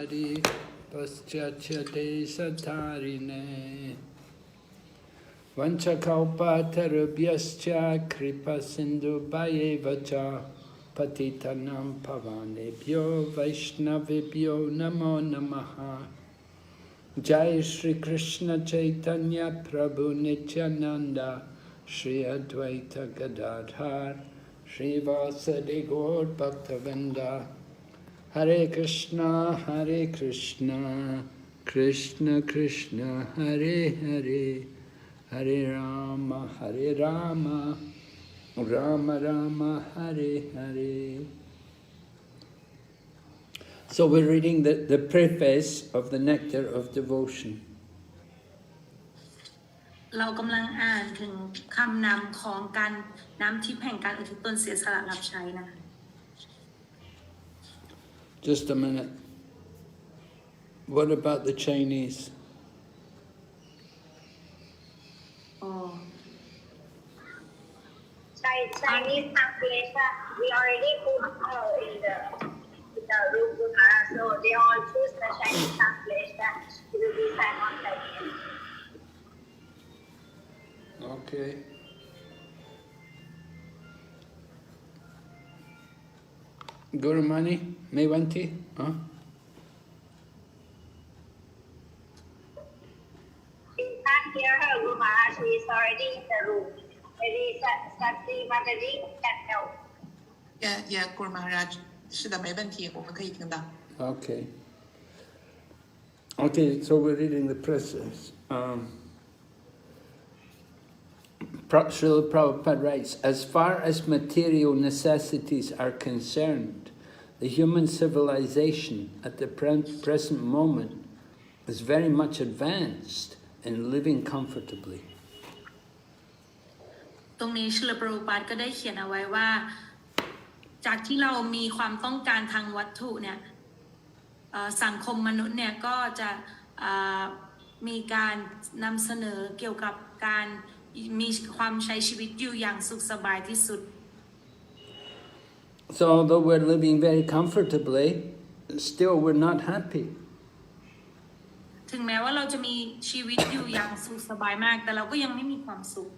Pari Paschachate Satarine Vanchakalpa Tarubhyascha Kripa Sindhu Bhayevacha Patitanam Pavanebhyo Vaishnavibhyo Namo Namaha Jai Shri Krishna Chaitanya Prabhu Nityananda Shri Advaita Gadadhar Shri Vasadi Gaur Bhaktavinda Hare Krishna Krishna Krishna Hare Hare Hare Rama Rama Rama Hare Hare. So we're reading the preface of the Nectar of Devotion. เรากำลังอ่านถึงคำนำของการน้ำทิพย์แห่งการอุทิศตนเสียสละรับใช้นะ Just a minute. What about the Chinese? Oh. Chinese translation, we already put in the room, so they all choose the Chinese translation. It will be simultaneous. Okay. Gurumani, Mewanti, huh? We can't hear her, Guru Maharaj. She is already in the room. Maybe Sakti Mataji can help. Yeah, Guru Maharaj. 是的，没问题，我们可以听到。 Okay. Okay, so we're reading the preface. Srila Prabhupada writes, as far as material necessities are concerned, the human civilization at the present moment is very much advanced in living comfortably. ตรงนี้ชลประปาดก็ได้เขียนเอาไว้ว่าจากที่เรามีความต้องการทางวัตถุเนี่ยสังคมมนุษย์เนี่ยก็จะมีการนำเสนอเกี่ยวกับการมีความใช้ชีวิตอยู่อย่างสุขสบายที่สุด So although we're living very comfortably, still we're not happy. ถึงแม้ว่าเราจะมีชีวิตอยู่อย่างสุขสบายมากแต่เราก็ยังไม่มีความสุข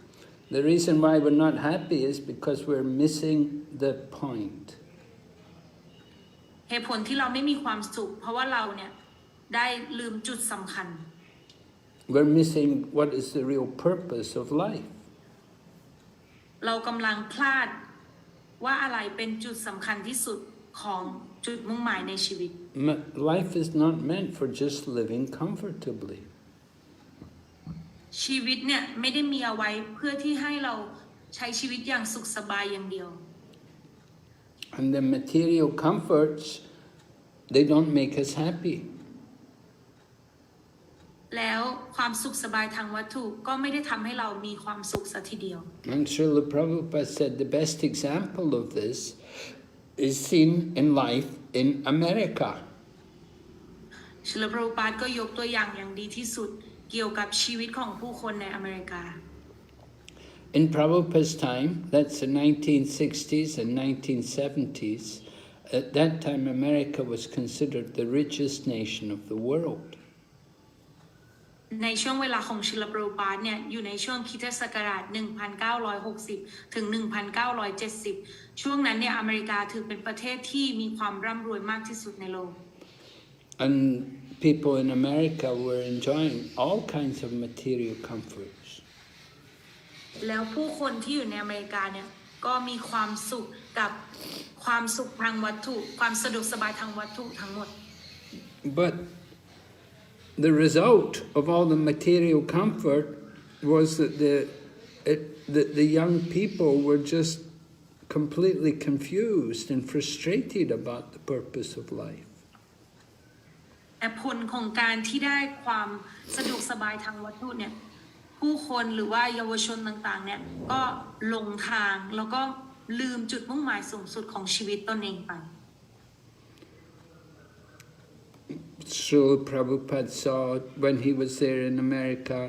The reason why we're not happy is because we're missing the point. เหตุผลที่เราไม่มีความสุขเพราะว่าเราเนี่ยได้ลืมจุดสำคัญ We're missing what is the real purpose of life. เรากำลังพลาดว่าอะไรเป็นจุดสำคัญที่สุดของจุดมุ่งหมายในชีวิต Life is not meant for just living comfortably. ชีวิตเนี่ยไม่ได้มีเอาไว้เพื่อที่ให้เราใช้ชีวิตอย่างสุขสบายอย่างเดียว And the material comforts, they don't make us happy. แล้วความสุขสบายทางวัตถุก็ไม่ได้ทำให้เรามีความสุขสักทีเดียว And Srila Prabhupada said the best example of this is seen in life in America. ชลประปาดก็ยกตัวอย่างดีที่สุดเกี่ยวกับชีวิตของผู้คนในอเมริกา In Prabhupada's time, that's the 1960s and 1970s, at that time America was considered the richest nation of the world. ในช่วงเวลาของชลประปาดเนี่ยอยู่ในช่วงคริสตศักราช 1960 ถึง 1970 ช่วงนั้นเนี่ยอเมริกาถือเป็นประเทศที่มีความร่ำรวยมากที่สุดในโลก And people in America were enjoying all kinds of material comforts. แล้วผู้คนที่อยู่ในอเมริกาเนี่ยก็มีความสุขกับความสุขทางวัตถุความสะดวกสบายทางวัตถุทั้งหมด But the result of all the material comfort was that the young people were just completely confused and frustrated about the purpose of life. แต่ผลของการที่ได้ความสะดวกสบายทางวัตถุเนี่ยผู้คนหรือว่าเยาวชนต่างๆเนี่ยก็หลงทางแล้วก็ลืมจุดมุ่งหมายสูงสุดของชีวิตตนเองไป Srila Prabhupada saw when he was there in America,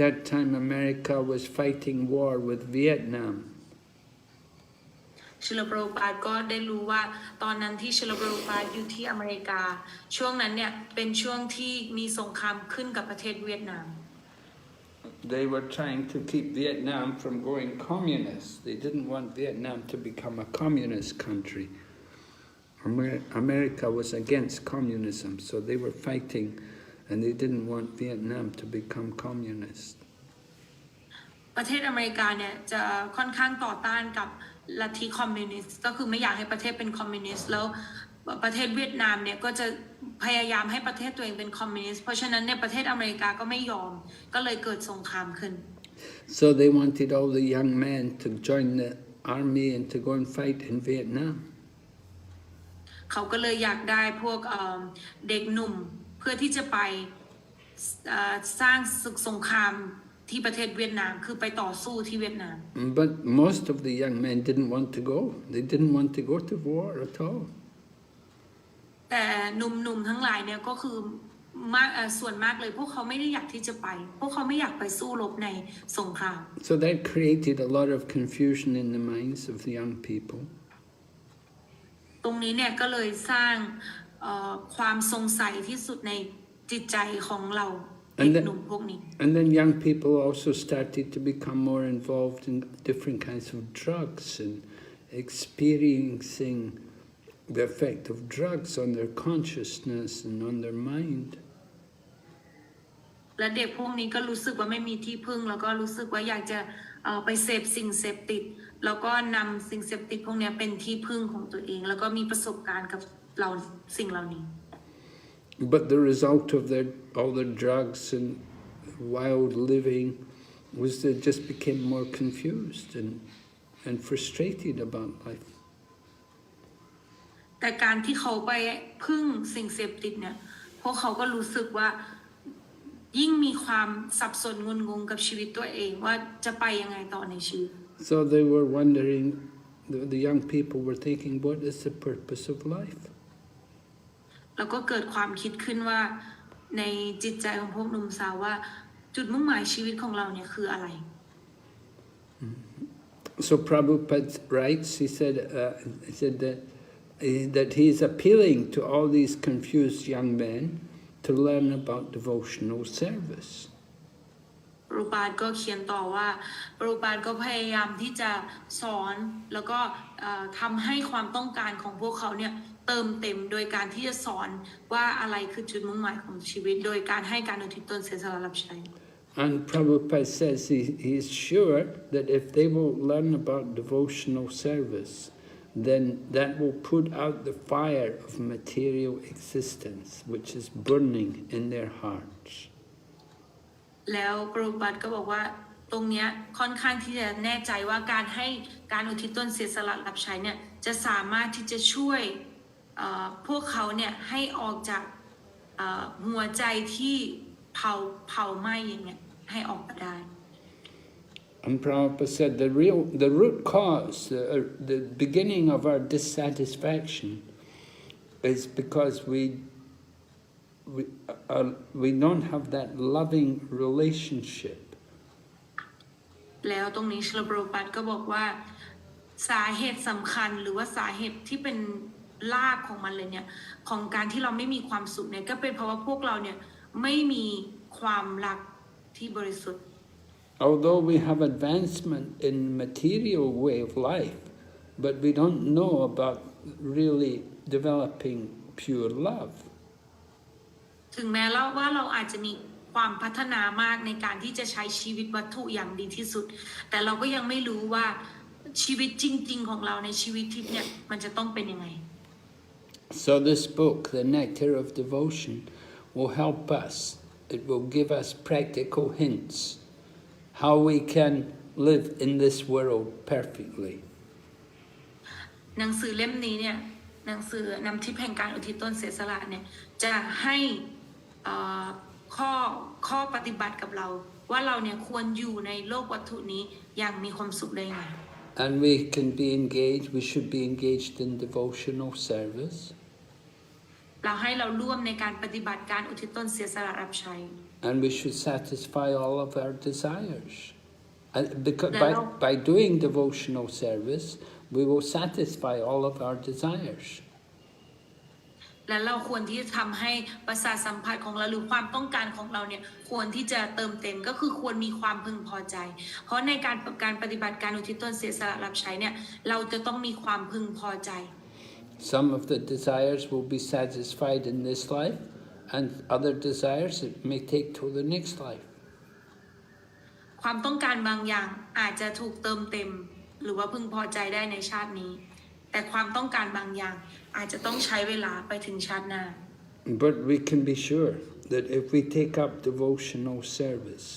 that time America was fighting war with Vietnam. ชิลโปรปาดก็ได้รู้ว่าตอนนั้นที่ชิลโปรปาดอยู่ที่อเมริกาช่วงนั้นเนี่ยเป็นช่วงที่มีสงครามขึ้นกับประเทศเวียดนาม They were trying to keep Vietnam from going communist. They didn't want Vietnam to become a communist country. America was against communism, so they were fighting, and they didn't want Vietnam to become communist. ประเทศอเมริกาเนี่ยจะค่อนข้างต่อต้านกับลัทธิคอมมิวนิสต์ก็คือไม่อยากให้ประเทศเป็นคอมมิวนิสต์แล้วประเทศเวียดนามเนี่ยก็จะพยายามให้ประเทศตัวเองเป็นคอมมิวนิสต์เพราะฉะนั้นเนี่ยประเทศอเมริกาก็ไม่ยอมก็เลยเกิดสงครามขึ้น So they wanted all the young men to join the army and to go and fight in Vietnam. เขาก็เลยอยากได้พวกเด็กหนุ่มเพื่อที่จะไปสร้างศึกสงครามที่ประเทศเวียดนามคือไปต่อสู้ที่เวียดนาม But most of the young men didn't want to go. They didn't want to go to war at all. แต่หนุ่มๆทั้งหลายเนี่ยก็คือส่วนมากเลยพวกเขาไม่ได้อยากที่จะไปพวกเขาไม่อยากไปสู้รบในสงคราม So that created a lot of confusion in the minds of the young people. ตรงนี้เนี่ยก็เลยสร้างความสงสัยที่สุดในจิตใจของเราเด็กหนุ่มพวกนี้ And then young people also started to become more involved in different kinds of drugs and experiencing the effect of drugs on their consciousness and on their mind. และเด็กพวกนี้ก็รู้สึกว่าไม่มีที่พึ่งแล้วก็รู้สึกว่าอยากจะไปเสพสิ่งเสพติดแล้วก็นำสิ่งเสพติดพวกนี้เป็นที่พึ่งของตัวเองแล้วก็มีประสบการณ์กับเราสิ่งเหล่านี้ But the result of all the drugs and wild living was they just became more confused and frustrated about life. แต่การที่เขาไปพึ่งสิ่งเสพติดเนี่ยพวกเขาก็รู้สึกว่ายิ่งมีความสับสนงุนงงกับชีวิตตัวเองว่าจะไปยังไงต่อในชีวิต So they were wondering, the young people were thinking, what is the purpose of life? แล้วก็เกิดความคิดขึ้นว่าในจิตใจของพวกหนุ่มสาวว่าจุดมุ่งหมายชีวิตของเราเนี่ยคืออะไร So Prabhupada writes, he said that he is appealing to all these confused young men to learn about devotional service. ปรูปาดก็เขียนต่อว่าปรูปาดก็พยายามที่จะสอนแล้วก็ทำให้ความต้องการของพวกเขาเนี่ยเติมเต็มโดยการที่จะสอนว่าอะไรคือจุดมุ่งหมายของชีวิตโดยการให้การอุทิศตนเสียสละรับใช้ And Prabhupada says he is sure that if they will learn about devotional service, then that will put out the fire of material existence, which is burning in their hearts. แล้วปรูปาดก็บอกว่าตรงเนี้ยค่อนข้างที่จะแน่ใจว่าการให้การอุทิศตนเสียสละรับใช้เนี่ยจะสามารถที่จะช่วยพวกเขาเนี่ยให้ออกจากหัวใจที่เผาไหม้อย่างเงี้ยให้ออกมาได้ And Prabhupada said the root cause, the beginning of our dissatisfaction is because we don't have that loving relationship. แล้วตรงนี้ชลปรปัตก็บอกว่าสาเหตุสำคัญหรือว่าสาเหตุที่เป็นรากของมันเลยเนี่ยของการที่เราไม่มีความสุขเนี่ยก็เป็นเพราะว่าพวกเราเนี่ยไม่มีความรักที่บริสุทธิ์ Although we have advancement in material way of life, but we don't know about really developing pure love. ถึงแม้ว่าเราอาจจะมีความพัฒนามากในการที่จะใช้ชีวิตวัตถุอย่างดีที่สุดแต่เราก็ยังไม่รู้ว่าชีวิตจริงๆของเราในชีวิตทิพย์เนี่ยมันจะต้องเป็นยังไง So this book, The Nectar of Devotion, will help us. It will give us practical hints how we can live in this world perfectly. หนังสือเล่มนี้เนี่ยหนังสือนำทิพย์แห่งการอุทิศตนเสียสละเนี่ยจะให้ข้อปฏิบัติกับเราว่าเราเนี่ยควรอยู่ในโลกวัตถุนี้อย่างมีความสุขได้ไง And we can be engaged, we should be engaged in devotional service. เราให้เราร่วมในการปฏิบัติการอุทิศตนเสียสละรับใช้ And we should satisfy all of our desires. And because by doing devotional service, we will satisfy all of our desires. และเราควรที่จะทำให้ประสาทสัมผัสของเราหรือความต้องการของเราเนี่ยควรที่จะเติมเต็มก็คือควรมีความพึงพอใจเพราะในการปฏิบัติการอุทิศตนเสียสละรับใช้เนี่ยเราจะต้องมีความพึงพอใจ Some of the desires will be satisfied in this life, and other desires it may take till the next life. ความต้องการบางอย่างอาจจะถูกเติมเต็มหรือว่าพึงพอใจได้ในชาตินี้แต่ความต้องการบางอย่างอาจจะต้องใช้เวลาไปถึงชาติหน้า But we can be sure that if we take up devotional service,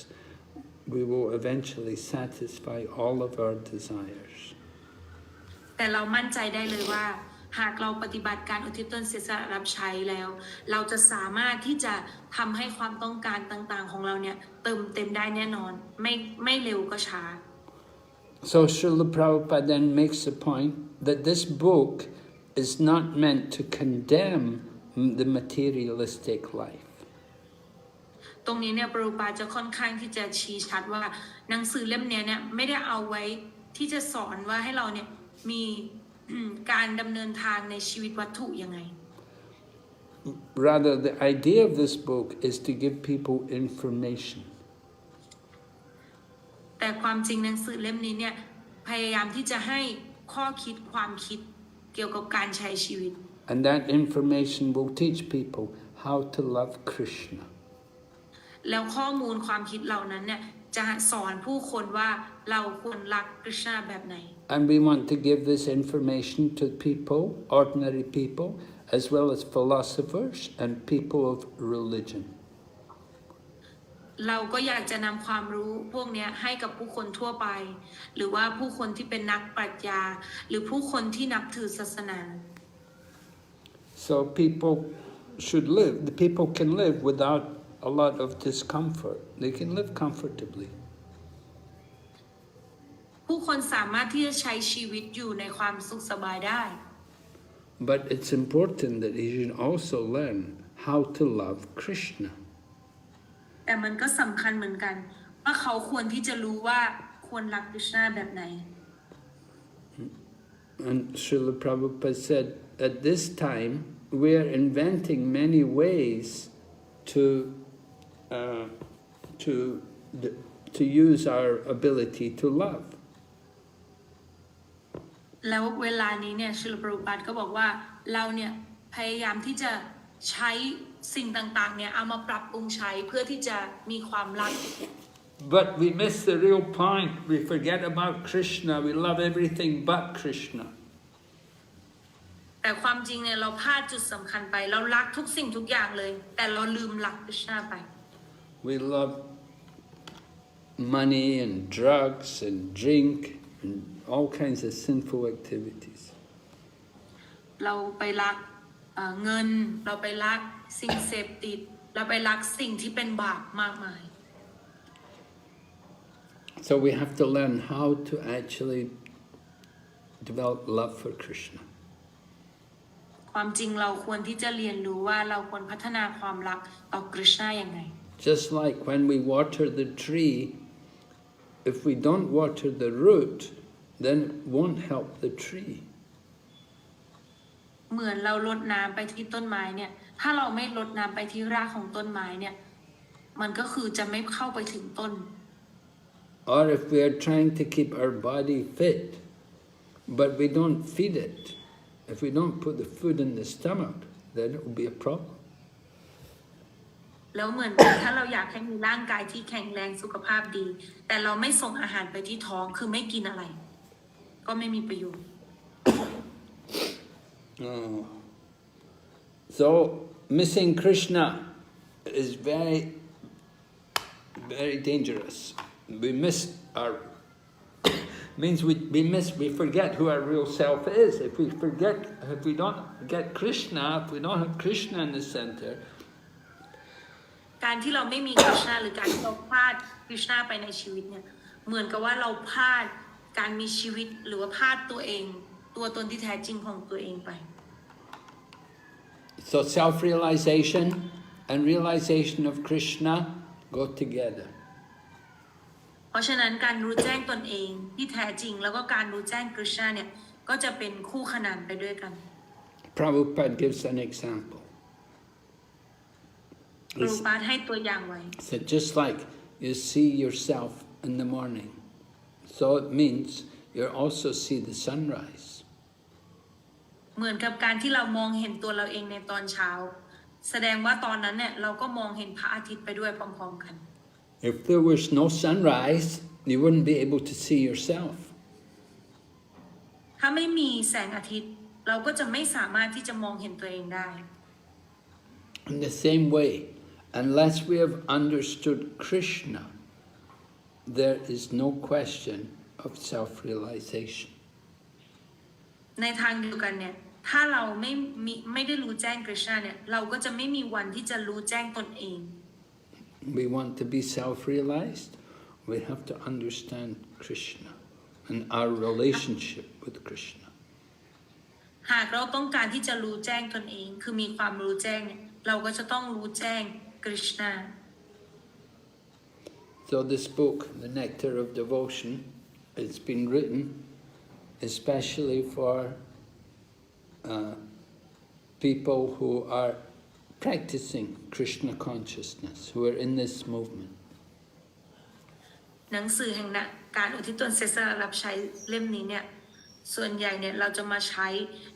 we will eventually satisfy all of our desires. แต่เรามั่นใจได้เลยว่าหากเราปฏิบัติการอุทิศตนเสียสละรับใช้แล้วเราจะสามารถที่จะทำให้ความต้องการต่างๆของเราเนี่ยเติมเต็มได้แน่นอนไม่เร็วก็ช้า So Srila Prabhupada then makes the point that this book is not meant to condemn the materialistic life. ตรงนี้เนี่ยปรูปาจะค่อนข้างที่จะชี้ชัดว่าหนังสือเล่มนี้เนี่ยไม่ได้เอาไว้ที่จะสอนว่าให้เราเนี่ยมีการดำเนินทางในชีวิตวัตถุยังไง Rather, the idea of this book is to give people information. แต่ความจริงหนังสือเล่มนี้เนี่ยพยายามที่จะให้ข้อคิดความคิดเกี่ยวกับการใช้ชีวิต And that information will teach people how to love Krishna. แล้วข้อมูลความคิดเหล่านั้นเนี่ยจะสอนผู้คนว่าเราควรรักกฤษณะแบบไหน And we want to give this information to people, ordinary people, as well as philosophers and people of religion. เราก็อยากจะนำความรู้พวกนี้ให้กับผู้คนทั่วไปหรือว่าผู้คนที่เป็นนักปรัชญาหรือผู้คนที่นับถือศาสนา So people should live, the people can live without a lot of discomfort. They can live comfortably. ผู้คนสามารถที่จะใช้ชีวิตอยู่ในความสุขสบายได้ But it's important that they should also learn how to love Krishna. แต่มันก็สำคัญเหมือนกันว่าเขาควรที่จะรู้ว่าควรรักกฤษณะแบบไหน And Srila Prabhupada said, at this time, we are inventing many ways to use our ability to love. แล้วเวลานี้เนี่ยชิลปรูปัตก็บอกว่าเราเนี่ยพยายามที่จะใช้สิ่งต่างๆเนี่ยเอามาปรับปรุงใช้เพื่อที่จะมีความรัก But we miss the real point. We forget about Krishna. We love everything but Krishna. แต่ความจริงเนี่ยเราพลาดจุดสำคัญไปเรารักทุกสิ่งทุกอย่างเลยแต่เราลืมรักกฤษณะไป We love money and drugs and drink and all kinds of sinful activities. เราไปรักเงินเราไปรักสิ่งเสพติดเราไปรักสิ่งที่เป็นบาปมากมาย So we have to learn how to actually develop love for Krishna. ความจริงเราควรที่จะเรียนรู้ว่าเราควรพัฒนาความรักต่อกฤษณะยังไง Just like when we water the tree, if we don't water the root, then it won't help the tree. เหมือนเรารดน้ำไปที่ต้นไม้เนี่ยถ้าเราไม่รดน้ำไปที่รากของต้นไม้เนี่ยมันก็คือจะไม่เข้าไปถึงต้น Or if we are trying to keep our body fit, but we don't feed it, if we don't put the food in the stomach, then it will be a problem. แล้วเหมือนกันถ้าเราอยากให้มีร่างกายที่แข็งแรงสุขภาพดีแต่เราไม่ส่งอาหารไปที่ท้องคือไม่กินอะไรก็ไม่มีประโยชน์ So missing Krishna is very, very dangerous. We miss our means we forget who our real self is. If we don't get Krishna, if we don't have Krishna in the center. การที่เราไม่มีกฤษณะหรือการที่เราพลาดกฤษณะไปในชีวิตเนี่ยเหมือนกับว่าเราพลาดการมีชีวิตหรือว่าพลาดตัวเองตัวตนที่แท้จริงของตัวเองไป So self-realization and realization of Krishna go together. เพราะฉะนั้นการรู้แจ้งตนเองที่แท้จริงแล้วก็การรู้แจ้งกฤษณะเนี่ย ก็จะเป็นคู่ขนานไปด้วยกัน Prabhupada gives an example. ครูปาให้ตัวอย่างไว้ So just like you see yourself in the morning, so it means you also see the sunrise. เหมือนกับการที่เรามองเห็นตัวเราเองในตอนเช้าแสดงว่าตอนนั้นเนี่ยเราก็มองเห็นพระอาทิตย์ไปด้วยพร้อมๆกัน If there was no sunrise, you wouldn't be able to see yourself. ถ้าไม่มีแสงอาทิตย์เราก็จะไม่สามารถที่จะมองเห็นตัวเองได้ In the same way, unless we have understood Krishna, there is no question of self-realization. ในทางเดียวกันเนี่ยถ้าเราไม่ได้รู้แจ้งกฤษณะเนี่ยเราก็จะไม่มีวันที่จะรู้แจ้งตนเอง We want to be self-realized, we have to understand Krishna and our relationship with Krishna. หากเราต้องการที่จะรู้แจ้งตนเองคือมีความรู้แจ้งเนี่ยเราก็จะต้องรู้แจ้งกฤษณะ So this book, The Nectar of Devotion, it's been written especially for people who are practicing Krishna consciousness, who are in this movement. หนังสือแห่งการอุทิศตนเสียสละรับใช้เล่มนี้เนี่ยส่วนใหญ่เนี่ยเราจะมาใช้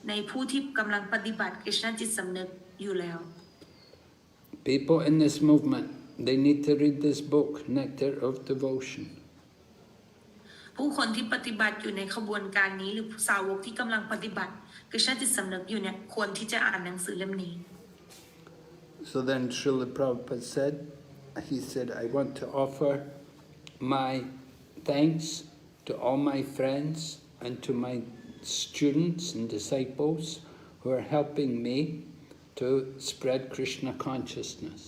ในผู้ที่กำลังปฏิบัติกฤษณะจิตสำนึกอยู่แล้ว People in this movement, they need to read this book, Nectar of Devotion. ผู้คนที่ปฏิบัติอยู่ในขบวนการนี้หรือสาวกที่กำลังปฏิบัติกฤษณะจิตสำนึกอยู่เนี่ยควรที่จะอ่านหนังสือเล่มนี้ So then Srila Prabhupada said, he said, I want to offer my thanks to all my friends and to my students and disciples who are helping me to spread Krishna consciousness.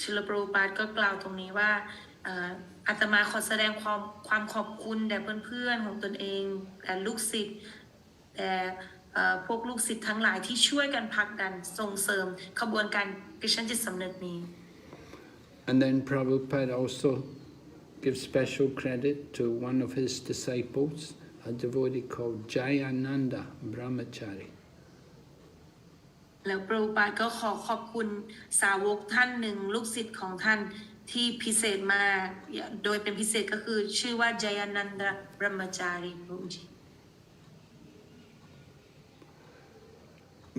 ศิลปรูปาสก็กล่าวตรงนี้ว่าอาตมาขอแสดงความขอบคุณแด่เพื่อนๆของตนเองและลูกศิษย์แต่พวกลูกศิษย์ทั้งหลายที่ช่วยกันผลักดันส่งเสริมขบวนการกฤษณะจิตสำนึกนี้ And then Prabhupada also gives special credit to one of his disciples, a devotee called Jayananda Brahmachari. แล้วพระอุปาก็ขอบคุณสาวกท่านหนึ่งลูกศิษย์ของท่านที่พิเศษมาโดยเป็นพิเศษก็คือชื่อว่า Jayananda Brahmachari พระอุจิ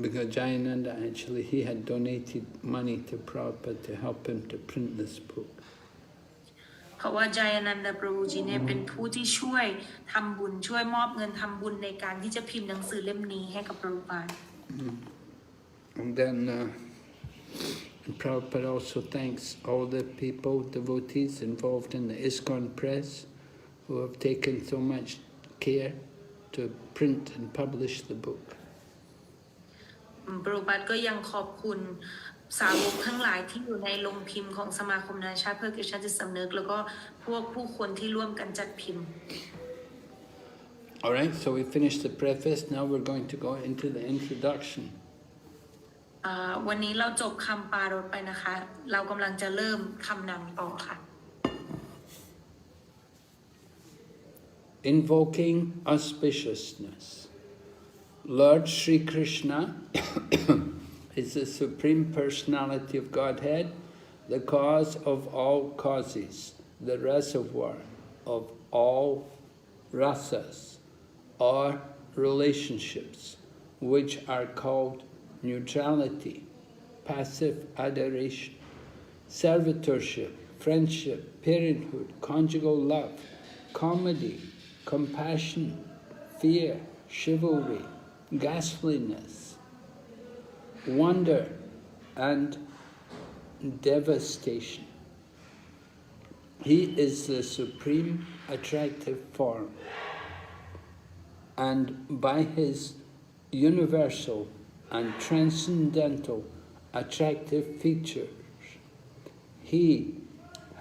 Because Jayananda actually, he had donated money to Prabhupada to help him to print this book. เพราะว่า Jayananda พระอุจิเนี่ยเป็นผู้ที่ช่วยทำบุญช่วยมอบเงินทำบุญในการที่จะพิมพ์หนังสือเล่มนี้ให้กับพระอุปา And then Prabhupada also thanks all the people, devotees involved in the ISKCON press who have taken so much care to print and publish the book. พระอุปาก็ยังขอบคุณสาวกทั้งหลายที่อยู่ในโรงพิมพ์ของสมาคมนานาชาติเพื่อกฤษณะจิตสำนึกแล้วก็พวกผู้คนที่ร่วมกันจัดพิมพ์ All right, so we finished the preface. Now we're going to go into the introduction. วันนี้เราจบคำปารถไปนะคะเรากำลังจะเริ่มคำนำต่อค่ะ Invoking auspiciousness. Lord Sri Krishna is the Supreme Personality of Godhead, the cause of all causes, the reservoir of all rasas, or relationships, which are called neutrality, passive adoration, servitorship, friendship, parenthood, conjugal love, comedy, compassion, fear, chivalry, ghastliness, wonder, and devastation. He is the supreme attractive form, and by his universal and transcendental attractive features, he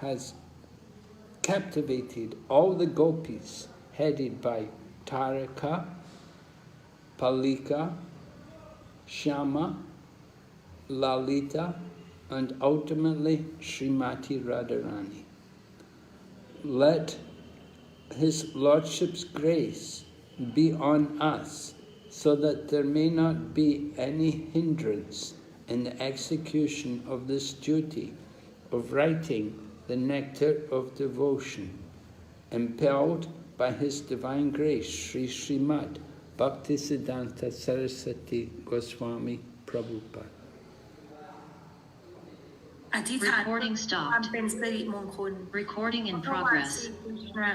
has captivated all the gopis headed by Taraka, Palika, Shama, Lalita, and ultimately Srimati Radharani. Let his Lordship's grace be on us, so that there may not be any hindrance in the execution of this duty of writing the nectar of devotion, impelled by His Divine Grace, Sri Srimad Bhaktisiddhanta Saraswati Goswami Prabhupada. อธิษฐาน Recording ความ stopped. เป็นสิริมงคล Recording in พระวา progress. สีกฤษณะ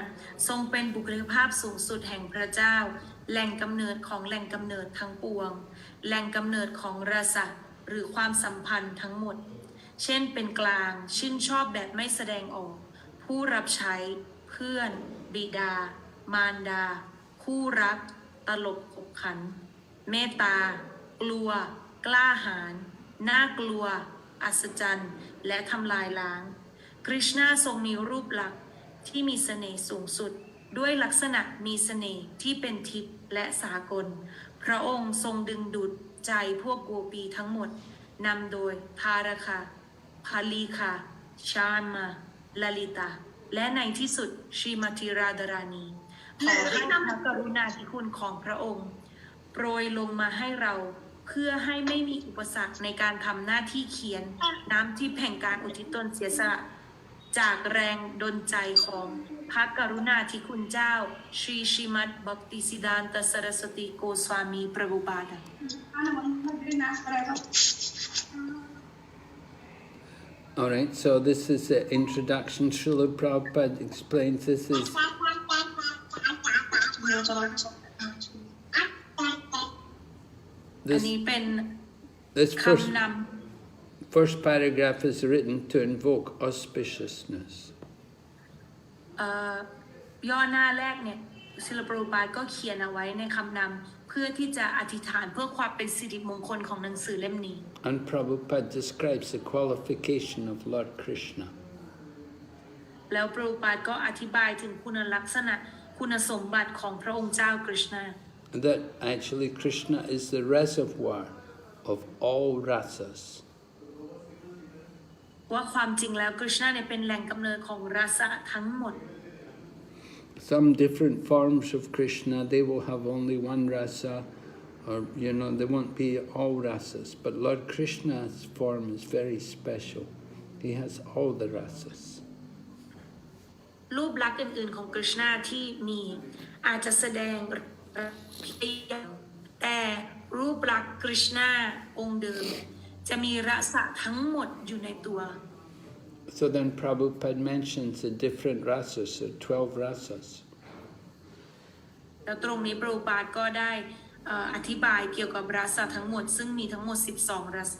ทรงเป็นบุคลิกภาพสูงสุดแห่งพระเจ้า แหล่งกำเนิดของแหล่งกำเนิดทั้งปวง แหล่งกำเนิดของรสหรือความสัมพันธ์ทั้งหมด เช่นเป็นกลางชื่นชอบแบบไม่แสดงออก ผู้รับใช้เพื่อน บิดา มารดา คู่รัก ตลกขบขัน เมตตา กลัว กล้าหาญน่ากลัว อัศจรรย์และทำลายล้าง คริชนาทรงมีรูปลักษณ์ที่มีเสน่ห์สูงสุด ด้วยลักษณะมีเสน่ห์ที่เป็นทิพย์และสากล พระองค์ทรงดึงดูดใจพวกโกปีทั้งหมดนำโดยทารคาพาลีคาชานมาลลิตา และในที่สุดชรีมติราดราณีขอให้พระกรุณาธิคุณของพระองค์ โปรยลงมาให้เราเพื่อให้ไม่มีอุปสรรคในการทำหน้าที่เขียนน้ำทิพย์แห่งการอุทิศตนเสียสละจากแรงดลใจของพระกรุณาธิคุณเจ้าชรีชิมัตบัพติสิดานตสรสติโกสวามีประบุบาดา All right, so this is the introduction. Srila Prabhupada explains this isอันนี้เป็น this คำน first paragraph is written to invoke auspiciousness. ำย่อหน้าแรกเนี่ยศิลปรูปาก็เขียนเอาไว้ในคำนำเพื่อที่จะอธิษฐานเพื่อความเป็นสิริมงคลของหนังสือเล่มนี้ And Prabhupada describes the qualification of Lord Krishna. แล้วปรูปาก็อธิบายถึงคุณลักษณะคุณสมบัติของพระองค์เจ้ากฤษณา That actually Krishna is the reservoir of all rasas. ว่าความจริงแล้วกฤษณาเนี่ยเป็นแหล่งกำเนิดของรสทั้งหมด Some different forms of Krishna, they will have only one rasa, or they won't be all rasas. But Lord Krishna's form is very special. He has all the rasas. รูปลักษณ์อื่นๆของกฤษณาที่มีอาจจะแสดงแต่รูปลักษณ์กฤษณาองค์เดิมจะมีรสทั้งหมดอยู่ในตัว So then Prabhupada mentions the different rasas, the 12 rasas. แล้วตรงนี้ปรูปาก็ได้อธิบายเกี่ยวกับรสทั้งหมดซึ่งมีทั้งหมด12รส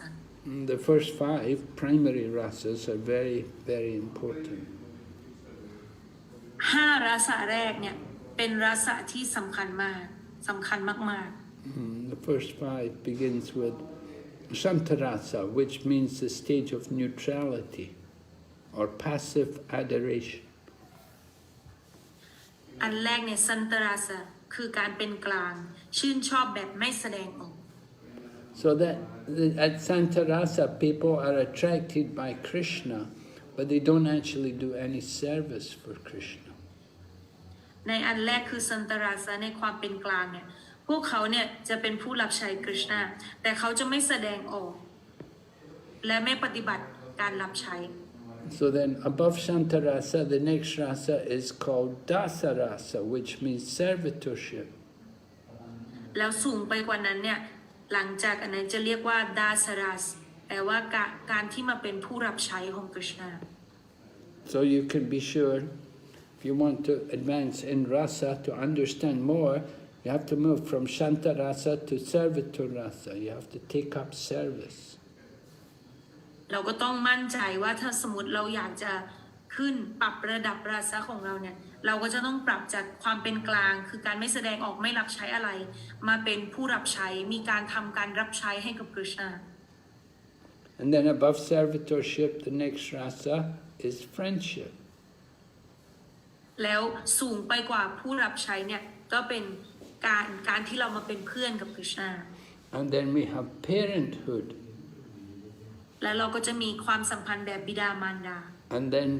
The first 5 primary rasas are very, very important. 5รสแรกเนี่ยเป็นรสที่สำคัญมาก The first 5 begins with Shantarasa, which means the stage of neutrality or passive adoration. อันแรกเนี่ยสันตราสะคือการเป็นกลางชื่นชอบแบบไม่แสดงออก So that at Santarasa people are attracted by Krishna, but they don't actually do any service for Krishna. ในอันแรกคือสันตราสะในความเป็นกลางเนี่ยพวกเขาเนี่ยจะเป็นผู้รับใช้กฤษณาแต่เขาจะไม่แสดงออกและไม่ปฏิบัติการรับใช้ So then above Shantarasa, the next rasa is called Dasarasa, which means servitorship. แล้วสูงไปกว่านั้นเนี่ยหลังจากอันนั้นจะเรียกว่าดาสรัสแปลว่าการที่มาเป็นผู้รับใช้ของกฤษณา So you can be sure, if you want to advance in rasa, to understand more, you have to move from Shantarasa to Servitor rasa. You have to take up service. เราก็ต้องมั่นใจว่าถ้าสมมติเราอยากจะขึ้นปรับระดับราษะของเราเนี่ยเราก็จะต้องปรับจากความเป็นกลางคือการไม่แสดงออกไม่รับใช้อะไรมาเป็นผู้รับใช้มีการทำการรับใช้ให้กับกฤษณา And then above servitorship, the next rasa is friendship. แล้วสูงไปกว่าผู้รับใช้เนี่ยก็เป็นการที่เรามาเป็นเพื่อนกับกฤษณา And then we have parenthood. แล้วเราก็จะมีความสัมพันธ์แบบบิดามารดา And then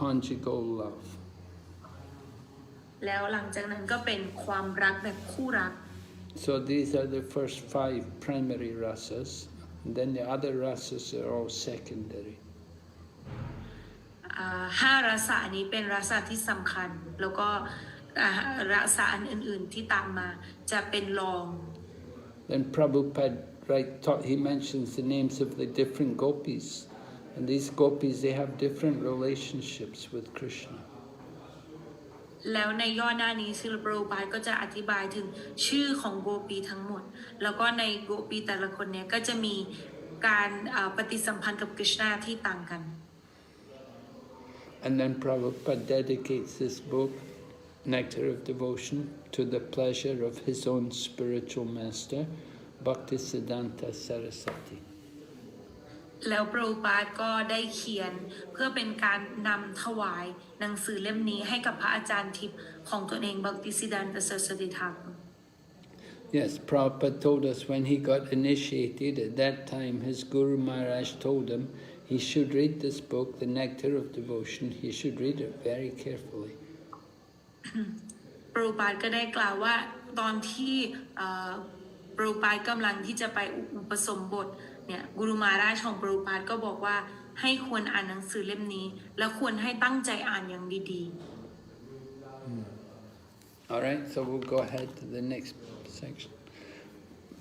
conjugal love. แล้วหลังจากนั้นก็เป็นความรักแบบคู่รัก So these are the first 5 primary rasas, and then the other rasas are all secondary. 5 รสานี้เป็นรสาที่สำคัญ แล้วก็รสาอันอื่นๆที่ตามมาจะเป็นรอง Then Prabhupada he mentions the names of the different gopis, and these gopis, they have different relationships with Krishna. แล้วในย่อหน้านี้ศิลปโรบาทก็จะอธิบายถึงชื่อของโกปีทั้งหมด แล้วก็ในโกปีแต่ละคนเนี่ยก็จะมีการปฏิสัมพันธ์กับกฤษณาที่ต่างกัน And then Prabhupada dedicates this book, Nectar of Devotion, to the pleasure of his own spiritual master, Bhaktisiddhanta Saraswati. แล้วโปรปาสก็ได้เขียนเพื่อเป็นการนำถวายหนังสือเล่มนี้ให้กับพระอาจารย์ทิพย์ของตนเองบักติสิดานตสรติธรรม Yes, Prabhupada told us when he got initiated, at that time his Guru Maharaj told him he should read this book, The Nectar of Devotion, he should read it very carefully. โปรปาสก็ได้กล่าวว่าตอนที่โปรปาสกำลังที่จะไปอุปสมบทเนี่ยกุรุมาราชของโปรปาสก็บอกว่าให้ควรอ่านหนังสือเล่มนี้และควรให้ตั้งใจอ่านอย่างดีๆ All right, so we'll go ahead to the next section.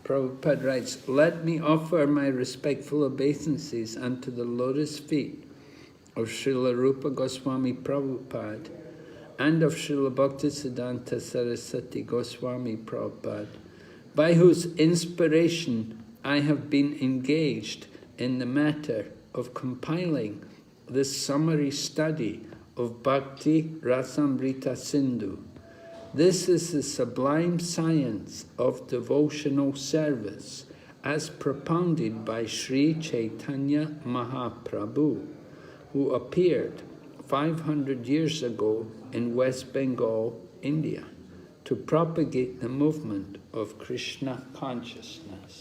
Prabhupada writes, "Let me offer my respectful obeisances unto the lotus feet of Srila Rupa Goswami Prabhupada and of Srila Bhaktisiddhanta Saraswati Goswami Prabhupada, by whose inspiration I have been engaged in the matter of compiling this summary study of Bhakti Rasamrita Sindhu. This is the sublime science of devotional service as propounded by Sri Chaitanya Mahaprabhu, who appeared 500 years ago in West Bengal, India, to propagate the movement of Krishna consciousness."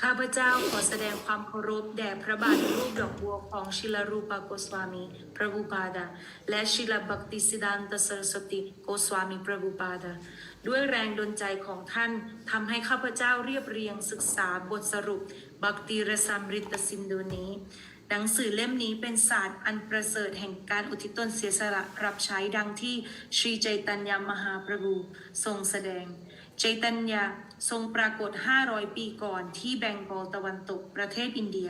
ข้าพเจ้าขอแสดงความเคารพแด่พระบาทรูปดอกบัวของชิลรูปโกสวามีพระบูปาดาและชิลบักติสิดานตสรสติโกสวามีพระบูปาดาด้วยแรงดลใจของท่านทำให้ข้าพเจ้าเรียบเรียงศึกษาบทสรุปบักติรสัมฤตสินธุนี้หนังสือเล่มนี้เป็นศาสตร์อันประเสริฐแห่งการอุทิศตนเสียสละรับใช้ดังที่ชรีใจตัญญามหาพระบูทรงแสดงใจตัญญาทรงปรากฏ500 ปีก่อนที่แบงกอลตะวันตกประเทศอินเดีย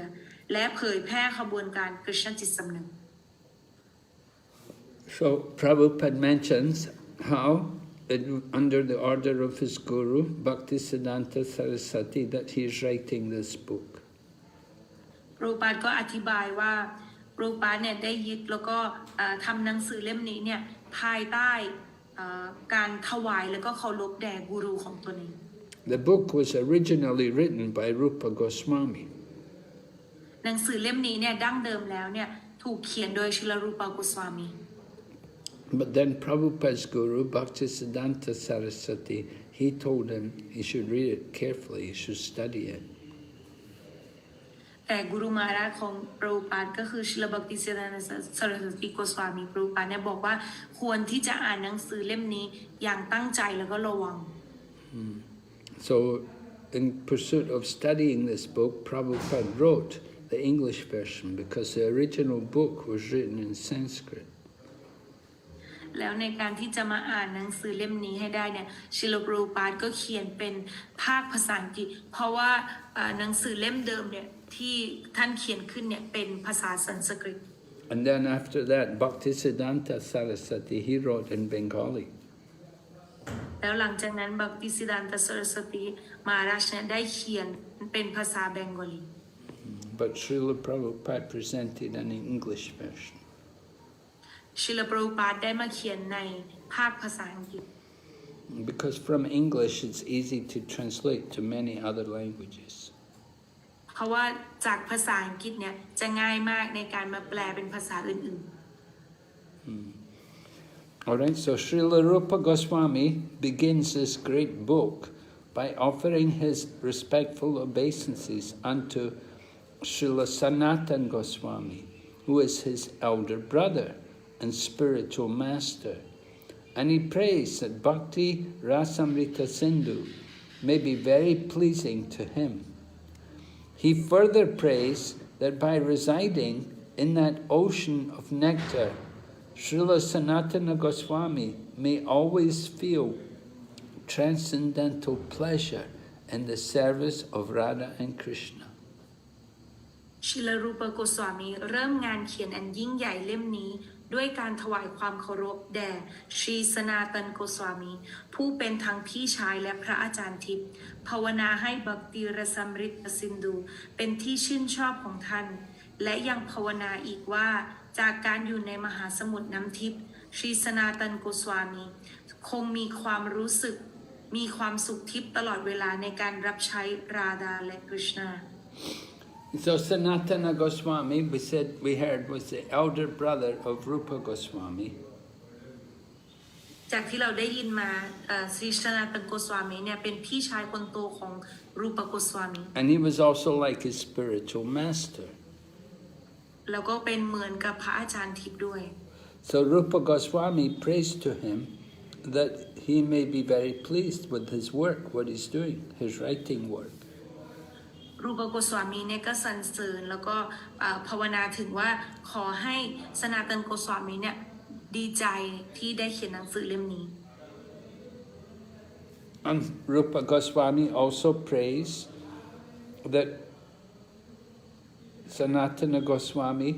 และเผยแพร่ขบวนการกฤษณจิตสำนึก So Prabhupada mentions how, under the order of his guru, Bhaktisiddhanta Saraswati, that he is writing this book. โปรปาสก็อธิบายว่าโปรปาสเนี่ยได้ยึดแล้วก็ทำหนังสือเล่มนี้เนี่ยภายใต้การถวายแล้วก็เคารพแด่กูรูของตนเอง The book was originally written by Rupa Goswami. หนังสือเล่มนี้เนี่ยดั้งเดิมแล้วเนี่ยถูกเขียนโดยชิลรูปโกสวามี But then Prabhupada's guru, Bhaktisiddhanta Saraswati, he told him he should read it carefully, he should study it. แต่กุรุมาราชของโปรปาสก็คือชิลบักติสิดานตสรสติโกสวามีโปรปาสเนี่ยบอกว่าควรที่จะอ่านหนังสือเล่มนี้อย่างตั้งใจแล้วก็ระวัง So, in pursuit of studying this book, Prabhupada wrote the English version because the original book was written in Sanskrit. แล้วในการที่จะมาอ่านหนังสือเล่มนี้ให้ได้เนี่ยชิลโปรปาสก็เขียนเป็นภาคภาษาอังกฤษเพราะว่าหนังสือเล่มเดิมเนี่ยที่ท่านเขียนขึ้นเนี่ยเป็นภาษาสันสกฤต And then after that, Bhaktisiddhanta Saraswati, he wrote in Bengali. แล้วหลังจากนั้นบักติสิดานตสรสติมหาราชเนี่ยได้เขียนเป็นภาษาเบงกอลี But Srila Prabhupada presented an English version. ชิลโปรปาสได้มาเขียนในภาคภาษาอังกฤษ Because from English it's easy to translate to many other languages. เพราะว่าจากภาษาอังกฤษเนี่ยจะง่ายมากในการมาแปลเป็นภาษาอื่นๆ All right, so Srila Rupa Goswami begins this great book by offering his respectful obeisances unto Srila Sanatan Goswami, who is his elder brother, and spiritual master. And he prays that Bhakti Rasamrita Sindhu may be very pleasing to him. He further prays that by residing in that ocean of nectar, Srila Sanatana Goswami may always feel transcendental pleasure in the service of Radha and Krishna. ชิลรูปโกสวามีเริ่มงานเขียนอันยิ่งใหญ่เล่มนี้ด้วยการถวายความเคารพแด่ชรีสนาตันโกสวามีผู้เป็นทั้งพี่ชายและพระอาจารย์ทิพย์ภาวนาให้บักติรสัมฤทธสินดูเป็นที่ชื่นชอบของท่านและยังภาวนาอีกว่าจากการอยู่ในมหาสมุทรน้ำทิพย์ชรีสนาตันโกสวามีคงมีความรู้สึกมีความสุขทิพย์ตลอดเวลาในการรับใช้ราดาและกฤษณาSo Sanatana Goswami, we heard, was the elder brother of Rupa Goswami. จากที่เราได้ยินมาศรีสนาตันโกสวามีเนี่ยเป็นพี่ชายคนโตของรูปโกสวามี And he was also like his spiritual master. แล้วก็เป็นเหมือนกับพระอาจารย์ทิพย์ด้วย So Rupa Goswami prays to him that he may be very pleased with his work, what he's doing, his writing work. รูปโกสวามีเนี่ยก็สรรเสริญแล้วก็ภาวนาถึงว่าขอให้สนาตันโกสวามีเนี่ยดีใจที่ได้เขียนหนังสือเล่มนี้ And Rupa Goswami also prays that Sanatana Goswami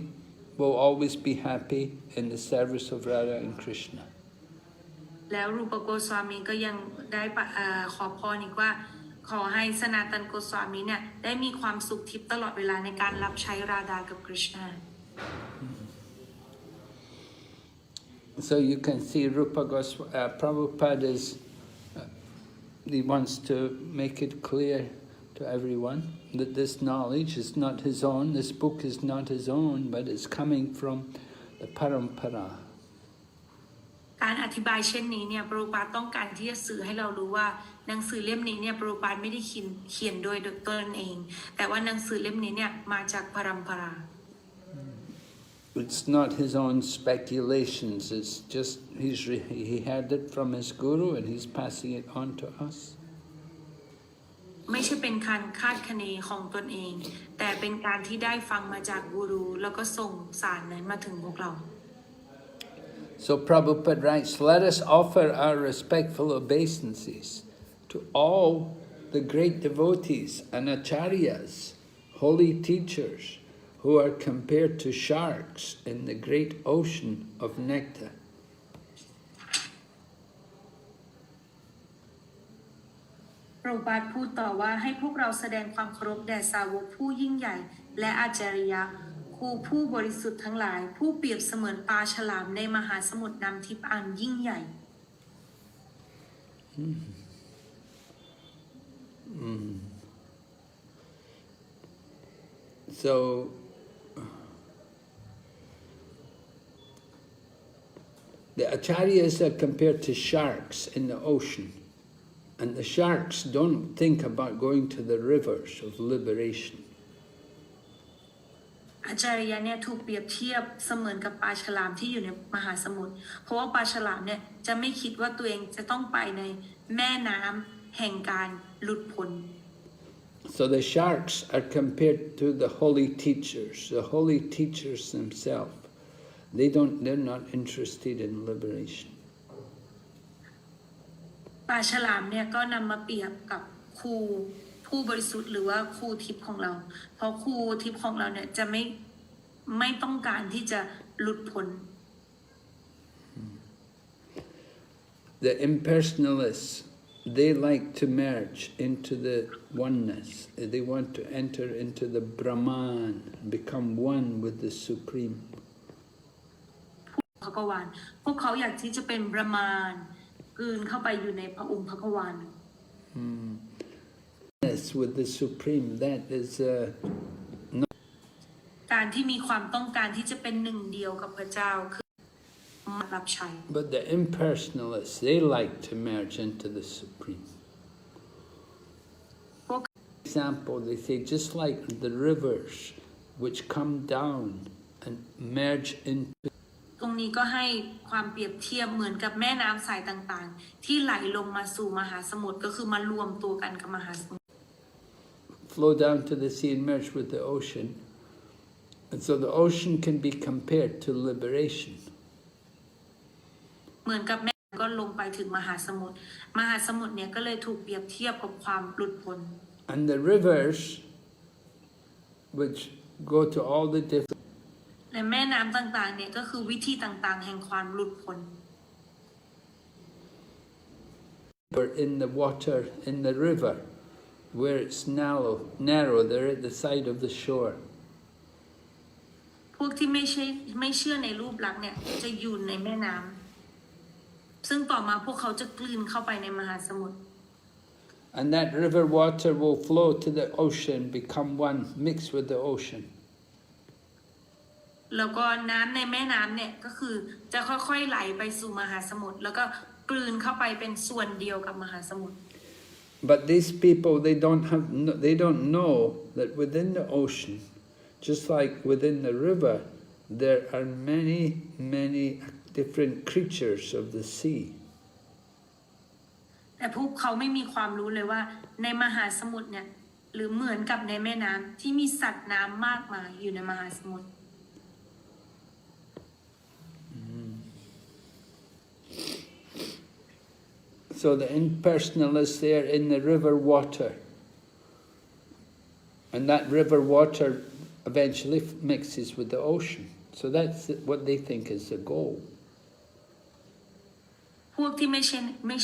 will always be happy in the service of Radha and Krishna. แล้วรูปโกสวามีก็ยังได้ขอพรอีกว่าขอให้สนาตันโกสวามีเนี่ยได้มีความสุขทิพย์ตลอดเวลาในการรับใช้ราดากับกฤษณา So you can see Rupa Goswami, Prabhupada he wants to make it clear to everyone that this knowledge is not his own, this book is not his own, but it's coming from the Parampara. การอธิบายเช่นนี้เนี่ยปรูปาต้องการที่จะสื่อให้เรารู้ว่าหนังสือเล่มนี้เนี่ยปรูปาไม่ได้เขียนโดยตนเองแต่ว่าหนังสือเล่มนี้เนี่ยมาจากพรัมปรา It's not his own speculations, it's just he heard it from his guru and he's passing it on to us. ไม่ใช่เป็นการคาดคะเนของตนเองแต่เป็นการที่ได้ฟังมาจากกูรูแล้วก็ส่งสารนั้นมาถึงพวกเรา So Prabhupada writes, let us offer our respectful obeisances to all the great devotees and acharyas, holy teachers, who are compared to sharks in the great ocean of nectar. พระบาทพูดต่อว่าให้พวกเราแสดงความเคารพแด่สาวกผู้ยิ่งใหญ่และอาจารยะครูผู้บริสุทธิ์ทั้งหลายผู้เปรียบเสมือนปลาฉลามในมหาสมุทรน้ำทิพย์อันยิ่งใหญ่ So the acharyas are compared to sharks in the ocean, and the sharks don't think about going to the rivers of liberation. อาจารยะเนี่ยถูกเปรียบเทียบเสมือนกับปลาฉลามที่อยู่ในมหาสมุทรเพราะว่าปลาฉลามเนี่ยจะไม่คิดว่าตัวเองจะต้องไปในแม่น้ำแห่งการหลุดพ้น So the sharks are compared to the holy teachers themselves. They're not interested in liberation. ปลาฉลามเนี่ยก็นำมาเปรียบกับครูผู้บริสุทธิ์หรือว่าครูทิพย์ของเราเพราะครูทิพย์ของเราเนี่ยจะไม่ต้องการที่จะหลุดพ้น The impersonalists, they like to merge into the oneness. They want to enter into the Brahman, become one with the Supreme. พระกวานพวกเขาอยากที่จะเป็นบรมานกลืนเข้าไปอยู่ในพระองค์พระกวาน With the Supreme, that is การที่มีความต้องการที่จะเป็นหนึ่งเดียวกับพระเจ้าคือมารับใช้ But the impersonalists, they like to merge into the Supreme. For example, they say just like the rivers which come down and merge into ตรง นี้ก็ให้ความเปรียบเทียบเหมือนกับแม่น้ำสายต่างๆที่ไหลลงมาสู่มหาสมุทรก็คือมารวมตัวกันกับมหาสมุทร flow down to the sea and merge with the ocean. And so the ocean can be compared to liberation. เหมือนกับแม่ก็ลงไปถึงมหาสมุทรมหาสมุทรเนี่ยก็เลยถูกเปรียบเทียบกับความหลุดพ้น And the rivers, which go to all the different และแม่น้ำต่างๆเนี่ยก็คือวิธีต่างๆแห่งความหลุดพ้น in the water, in the river, where it's narrow, they're at the side of the shore. พวกที่ไม่เชื่อในรูปลักษณ์เนี่ยจะอยู่ในแม่น้ำซึ่งต่อมาพวกเขาจะกลืนเข้าไปในมหาสมุทร And that river water will flow to the ocean, become one, mix with the ocean. แล้วก็น้ำในแม่น้ำเนี่ยก็คือจะค่อยๆไหลไปสู่มหาสมุทรแล้วก็กลืนเข้าไปเป็นส่วนเดียวกับมหาสมุทร But these people, they don't know that within the ocean, just like within the river, there are many, many different creatures of the sea. แต่พวกเขาไม่มีความรู้เลยว่าในมหาสมุทรเนี่ยหรือเหมือนกับในแม่น้ำที่มีสัตว์น้ำมากมายอยู่ในมหาสมุทร So the impersonalists, they are in the river water. And that river water eventually mixes with the ocean. So that's what they think is the goal. พวกที่ไม่เ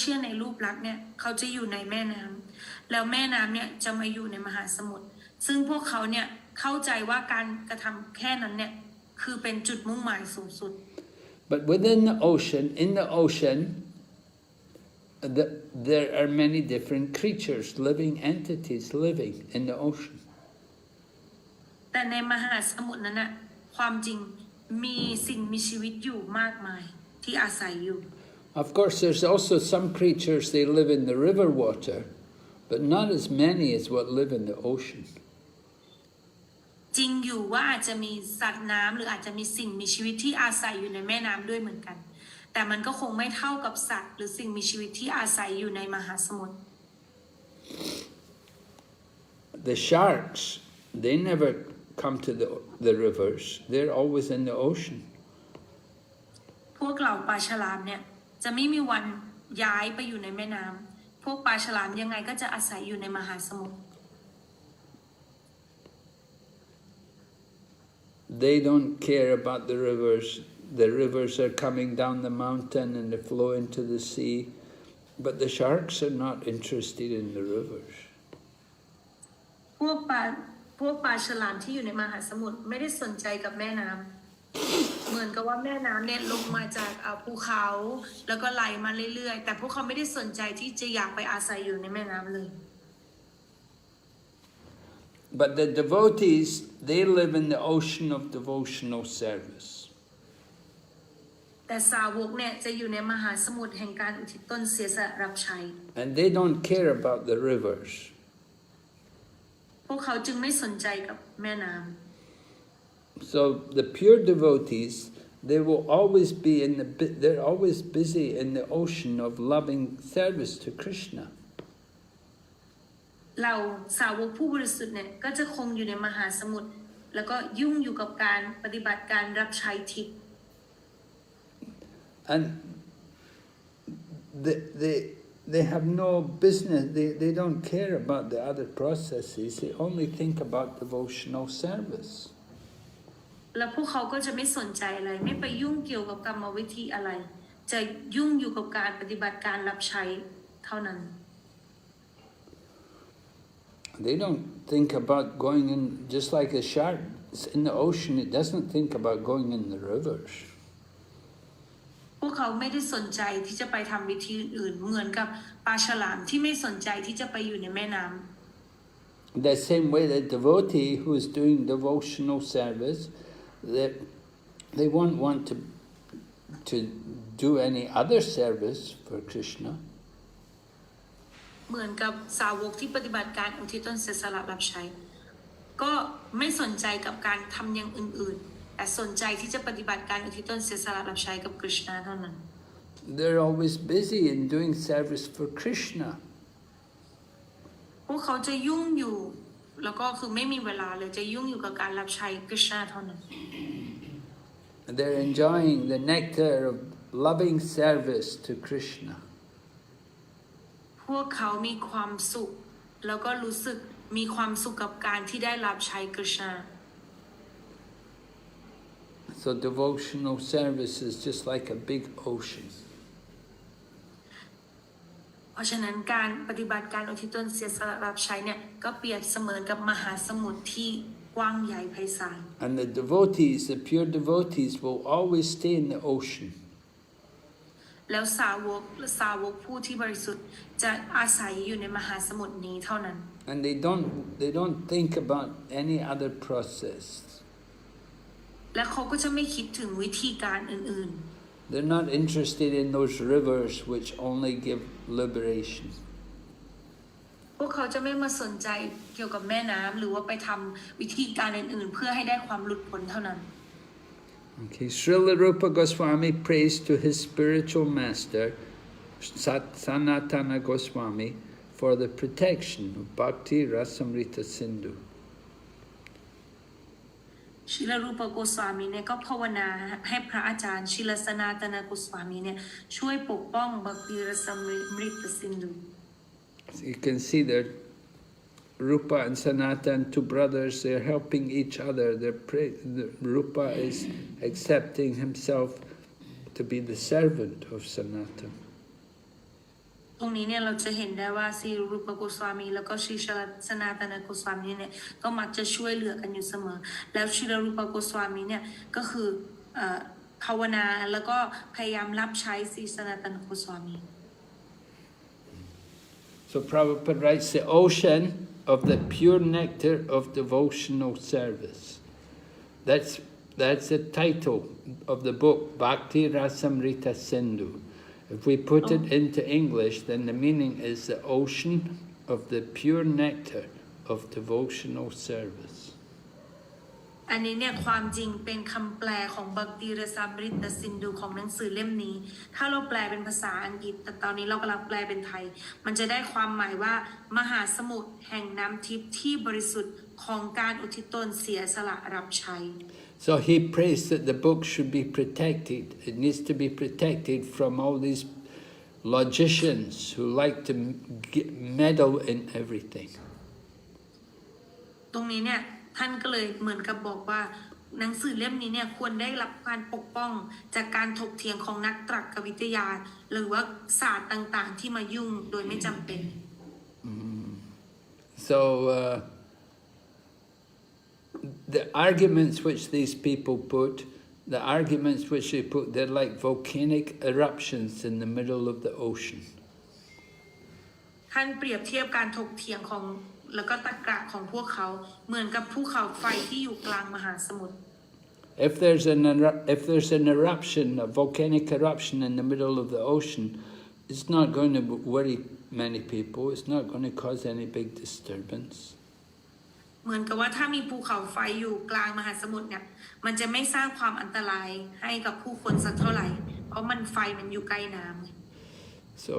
ชื่อในรูปลักษณ์เนี่ยเขาจะอยู่ในแม่น้ำแล้วแม่น้ำเนี่ยจะมาอยู่ในมหาสมุทรซึ่งพวกเขาเนี่ยเข้าใจว่าการกระทำแค่นั้นเนี่ยคือเป็นจุดมุ่งหมายสูงสุด But within the ocean, in the ocean, there are many different creatures, living entities living in the ocean. แต่ในมหาสมุทรนั้นน่ะความจริงมีสิ่งมีชีวิตอยู่มากมายที่อาศัยอยู่ Of course, there's also some creatures, they live in the river water, but not as many as what live in the ocean. จริงอยู่ว่าอาจจะมีสัตว์น้ำหรืออาจจะมีสิ่งมีชีวิตที่อาศัยอยู่ในแม่น้ำด้วยเหมือนกันแต่มันก็คงไม่เท่ากับสัตว์หรือสิ่งมีชีวิตที่อาศัยอยู่ในมหาสมุทร The sharks, they never come to the rivers. They're always in the ocean. พวกเหล่าปลาฉลามเนี่ยจะไม่มีวันย้ายไปอยู่ในแม่น้ำพวกปลาฉลามยังไงก็จะอาศัยอยู่ในมหาสมุทร They don't care about the rivers. The rivers are coming down the mountain and they flow into the sea. But the sharks are not interested in the rivers. พวกปลาฉลามที่อยู่ในมหาสมุทรไม่ได้สนใจกับแม่น้ำเหมือนกับว่าแม่น้ำเนี่ยลงมาจากภูเขาแล้วก็ไหลมาเรื่อยๆแต่พวกเขาไม่ได้สนใจที่จะอยากไปอาศัยอยู่ในแม่น้ำเลย But the devotees, they live in the ocean of devotional service. แต่สาวกเนี่ยจะอยู่ในมหาสมุทรแห่งการอุทิศตนเสียสละรับใช้ And they don't care about the rivers. พวกเขาจึงไม่สนใจกับแม่น้ำ So the pure devotees, they will always be they're always busy in the ocean of loving service to Krishna. เราสาวกผู้บริสุทธิ์เนี่ยก็จะคงอยู่ในมหาสมุทรแล้วก็ยุ่งอยู่กับการปฏิบัติการรับใช้ทิพย์ And they have no business, they don't care about the other processes, they only think about devotional service. แล้วพวกเขาก็จะไม่สนใจอะไรไม่ไปยุ่งเกี่ยวกับกรรมวิธีอะไรจะยุ่งอยู่กับการปฏิบัติการรับใช้เท่านั้น They don't think about going in, just like a shark in the ocean, it doesn't think about going in the rivers. พวกเขาไม่ได้สนใจที่จะไปทำวิธีอื่นเหมือนกับปลาฉลามที่ไม่สนใจที่จะไปอยู่ในแม่น้ำ The same way the devotee who is doing devotional service, they won't want to do any other service for Krishna. เหมือนกับสาวกที่ปฏิบัติการอุทิศตนเสียสละรับใช้ก็ไม่สนใจกับการทำอย่างอื่นๆ แต่สนใจที่จะปฏิบัติการอุทิศตนเสียสละรับใช้กับกฤษณะเท่านั้น They're always busy in doing service for Krishna. พวกเขาจะยุ่งอยู่แล้วก็คือไม่มีเวลาเลยจะยุ่งอยู่กับการรับใช้กฤษณะเท่านั้น And they're enjoying the nectar of loving service to Krishna. พวกเขามีความสุขแล้วก็รู้สึกมีความสุขกับการที่ได้รับใช้กฤษณะ So devotional service is just like a big ocean. เพราะฉะนั้นการปฏิบัติการอุทิศตนเสียสละรับใช้เนี่ยก็เปรียบเสมือนกับมหาสมุทรที่กว้างใหญ่ไพศาล And the devotees, the pure devotees, will always stay in the ocean. แล้วสาวกผู้ที่บริสุทธิ์จะอาศัยอยู่ในมหาสมุทรนี้เท่านั้น And they don't think about any other process. และเขาก็จะไม่คิดถึงวิธีการอื่น They're not interested in those rivers which only give liberation. ๆพวกเขาจะไม่มาสนใจเกี่ยวกับแม่น้ำหรือว่าไปทำวิธีการอื่นๆเพื่อให้ได้ความหลุดพ้นเท่านั้น Okay, Srila Rupa Goswami prays to his spiritual master, Sanatana Goswami, for the protection of Bhakti Rasamrita Sindhu. ชิลรูปโกสวามีเนี่ยก็ภาวนาให้พระอาจารย์ชิลสนาตนาโกสวามีเนี่ยช่วยปกป้องบักติรสมฤตสินธุ So you can see that Rupa and Sanatan, two brothers, they're helping each other. Rupa is accepting himself to be the servant of Sanatan. ตรงนี้เนี่ยเราจะเห็นได้ว่าซีรูปโกสวามีแล้วก็ชิลสนาตนาโกสวามีเนี่ยก็มักจะช่วยเหลือกันอยู่เสมอแล้วชิลรูปโกสวามีเนี่ยก็คือภาวนาแล้วก็พยายามรับใช้ซีสนาตนาโกสวามี So Prabhupada writes the ocean of the pure nectar of devotional service. That's the title of the book, Bhakti Rasamrita Sindhu. If we put it into English, then the meaning is the ocean of the pure nectar of devotional service. อันนี้เนี่ยความจริงเป็นคำแปลของบักติรสามฤตสินธุของหนังสือเล่มนี้ ถ้าเราแปลเป็นภาษาอังกฤษแต่ตอนนี้เรากำลังแปลเป็นไทย มันจะได้ความหมายว่ามหาสมุทรแห่งน้ำทิพย์ที่บริสุทธิ์ของการอุทิศตนเสียสละรับใช้ So he prays that the book should be protected. It needs to be protected from all these logicians who like to meddle in everything. ตรงนี้เนี่ยท่านก็เลยเหมือนกับบอกว่าหนังสือเล่มนี้เนี่ยควรได้รับการปกป้องจากการถกเถียงของนักตรรกวิทยาหรือว่าศาสตร์ต่างๆที่มายุ่งโดยไม่จำเป็น So the arguments which these people put, they're like volcanic eruptions in the middle of the ocean. ท่านเปรียบเทียบการถกเถียงของแล้วก็ตรรกะของพวกเขาเหมือนกับภูเขาไฟที่อยู่กลางมหาสมุทร If there's an eruption, a volcanic eruption in the middle of the ocean, it's not going to worry many people. It's not going to cause any big disturbance. เหมือนกับว่าถ้ามีภูเขาไฟอยู่กลางมหาสมุทรเนี่ยมันจะไม่สร้างความอันตรายให้กับผู้คนสักเท่าไหร่เพราะมันไฟมันอยู่ใกล้น้ำ So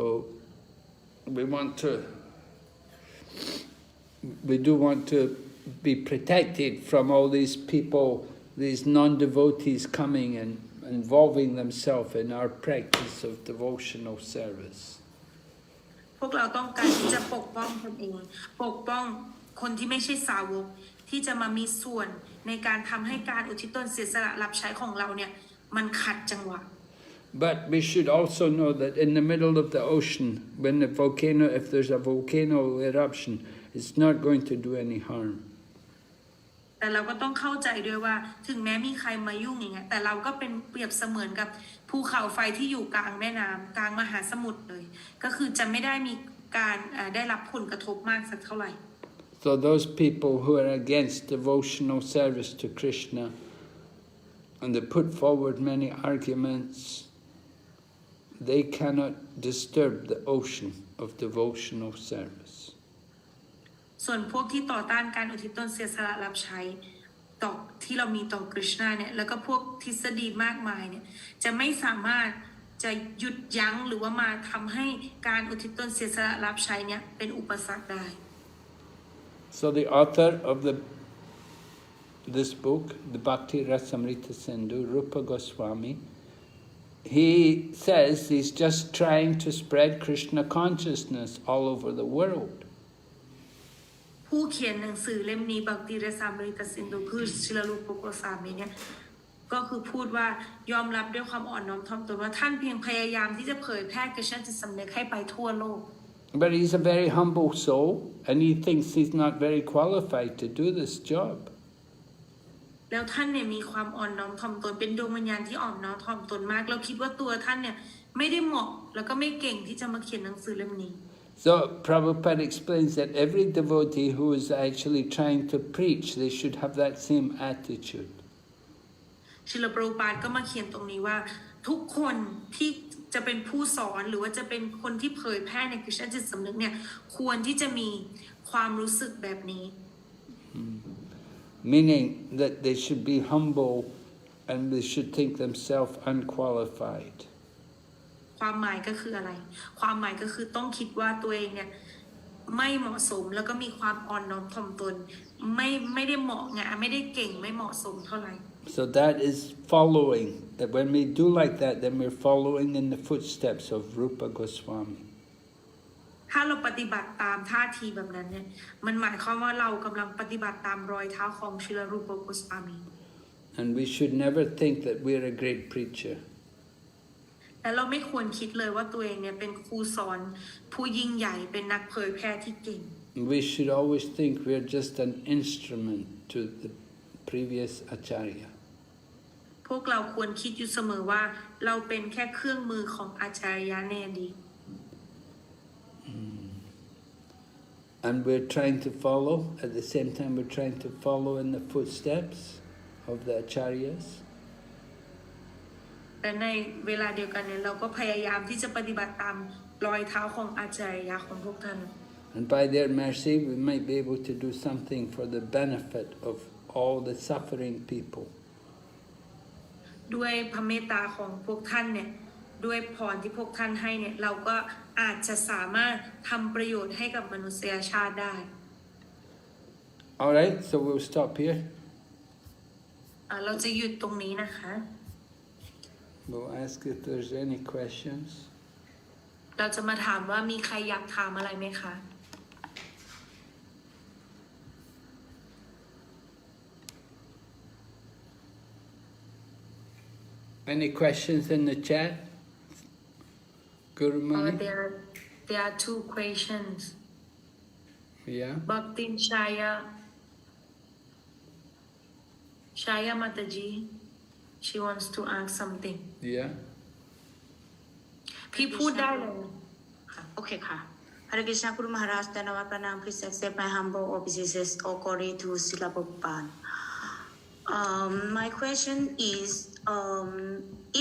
we do want to be protected from all these people, these non-devotees coming and involving themselves in our practice of devotional service. พวกเราต้องการที่จะปกป้องตนเองปกป้องคนที่ไม่ใช่สาวกที่จะมามีส่วนในการทำให้การอุทิศตนเสียสละรับใช้ของเราเนี่ยมันขัดจังหวะ But we should also know that in the middle of the ocean, if there's a volcano eruption, it's not going to do any harm. แต่เราก็ต้องเข้าใจด้วยว่าถึงแม้มีใครมายุ่งอย่างเงี้ยแต่เราก็เป็นเปรียบเสมือนกับภูเขาไฟที่อยู่กลางแม่น้ำกลางมหาสมุทรเลยก็คือจะไม่ได้มีการได้รับผลกระทบมากสักเท่าไหร่ So those people who are against devotional service to Krishna and they put forward many arguments, they cannot disturb the ocean of devotional service. ส่วนพวกที่ต่อต้านการอุทิศตนเสียสละรับใช้ ต่อที่เรามีต่อกฤษณาเนี่ยแล้วก็พวกทฤษฎีมากมายเนี่ยจะไม่สามารถจะหยุดยั้งหรือว่ามาทำให้การอุทิศตนเสียสละรับใช้เนี่ยเป็นอุปสรรคได้ So the author of this book, the Bhakti Rasamrita Sindhu, Rupa Goswami, he says he's just trying to spread Krishna consciousness all over the world. ผู้เขียนหนังสือเล่มนี้บักติรสามริตสินธุคือชิลรูปโกสามีเนี่ยก็คือพูดว่ายอมรับด้วยความอ่อนน้อมถ่อมตนว่าท่านเพียงพยายามที่จะเผยแพร่กฤษณจิตสำนึกให้ไปทั่วโลก But he's a very humble soul, and he thinks he's not very qualified to do this job. แล้วท่านเนี่ยมีความอ่อนน้อมถ่อมตนเป็นดวงวิญญาณที่อ่อนน้อมถ่อมตนมากเราคิดว่าตัวท่านเนี่ยไม่ได้เหมาะแล้วก็ไม่เก่งที่จะมาเขียนหนังสือเล่มนี้ So Prabhupada explains that every devotee who is actually trying to preach, they should have that same attitude. ชิลปรูปาดก็มาเขียนตรงนี้ว่าทุกคนที่จะเป็นผู้สอนหรือว่าจะเป็นคนที่เผยแพร่ในกฤษณจิตสำนึกเนี่ยควรที่จะมีความรู้สึกแบบนี้ Meaning that they should be humble and they should think themselves unqualified. ความหมายก็คืออะไรความหมายก็คือต้องคิดว่าตัวเองเนี่ยไม่เหมาะสมแล้วก็มีความอ่อนน้อมถ่อมตนไม่ได้เหมาะไงไม่ได้เก่งไม่เหมาะสมเท่าไหร่ So that is following. That when we do like that, then we're following in the footsteps of Rupa Goswami. ถ้าเราปฏิบัติตามท่าทีแบบนั้นเนี่ยมันหมายความว่าเรากำลังปฏิบัติตามรอยเท้าของชิลรูปโกสวามี And we should never think that we're a great preacher. และเราไม่ควรคิดเลยว่าตัวเองเนี่ยเป็นครูสอนผู้ยิ่งใหญ่เป็นนักเผยแพร่ที่เก่ง We should always think we're just an instrument to the previous acharya. พวกเราควรคิดอยู่เสมอว่าเราเป็นแค่เครื่องมือของอาจารย์ในอดีต And we're trying to follow, at the same time we're trying to follow in the footsteps of the acharyas. และในเวลาเดียวกันเนี่ยเราก็พยายามที่จะปฏิบัติตามรอยเท้าของอาจารย์ของพวกท่าน And by their mercy we might be able to do something for the benefit of all the suffering people. ด้วยพระเมตตาของพวกท่านเนี่ยด้วยพรที่พวกท่านให้เนี่ยเราก็อาจจะสามารถทำประโยชน์ให้กับมนุษยชาติได้ Alright, so we'll stop here. เราจะหยุดตรงนี้นะคะ We'll ask if there's any questions. เราจะมาถามว่ามีใครอยากถามอะไรไหมคะ Any questions in the chat? Guru Mani? There are two questions. Yeah. Bhaktin Shaya Mataji, she wants to ask something. Yeah. พี่พูดได้เลย โอเคค่ะ Hare Krishna Guru Maharaj Dhanavad Pranam. Please accept my humble obeisances or glory to Srila Prabhupada. My question is,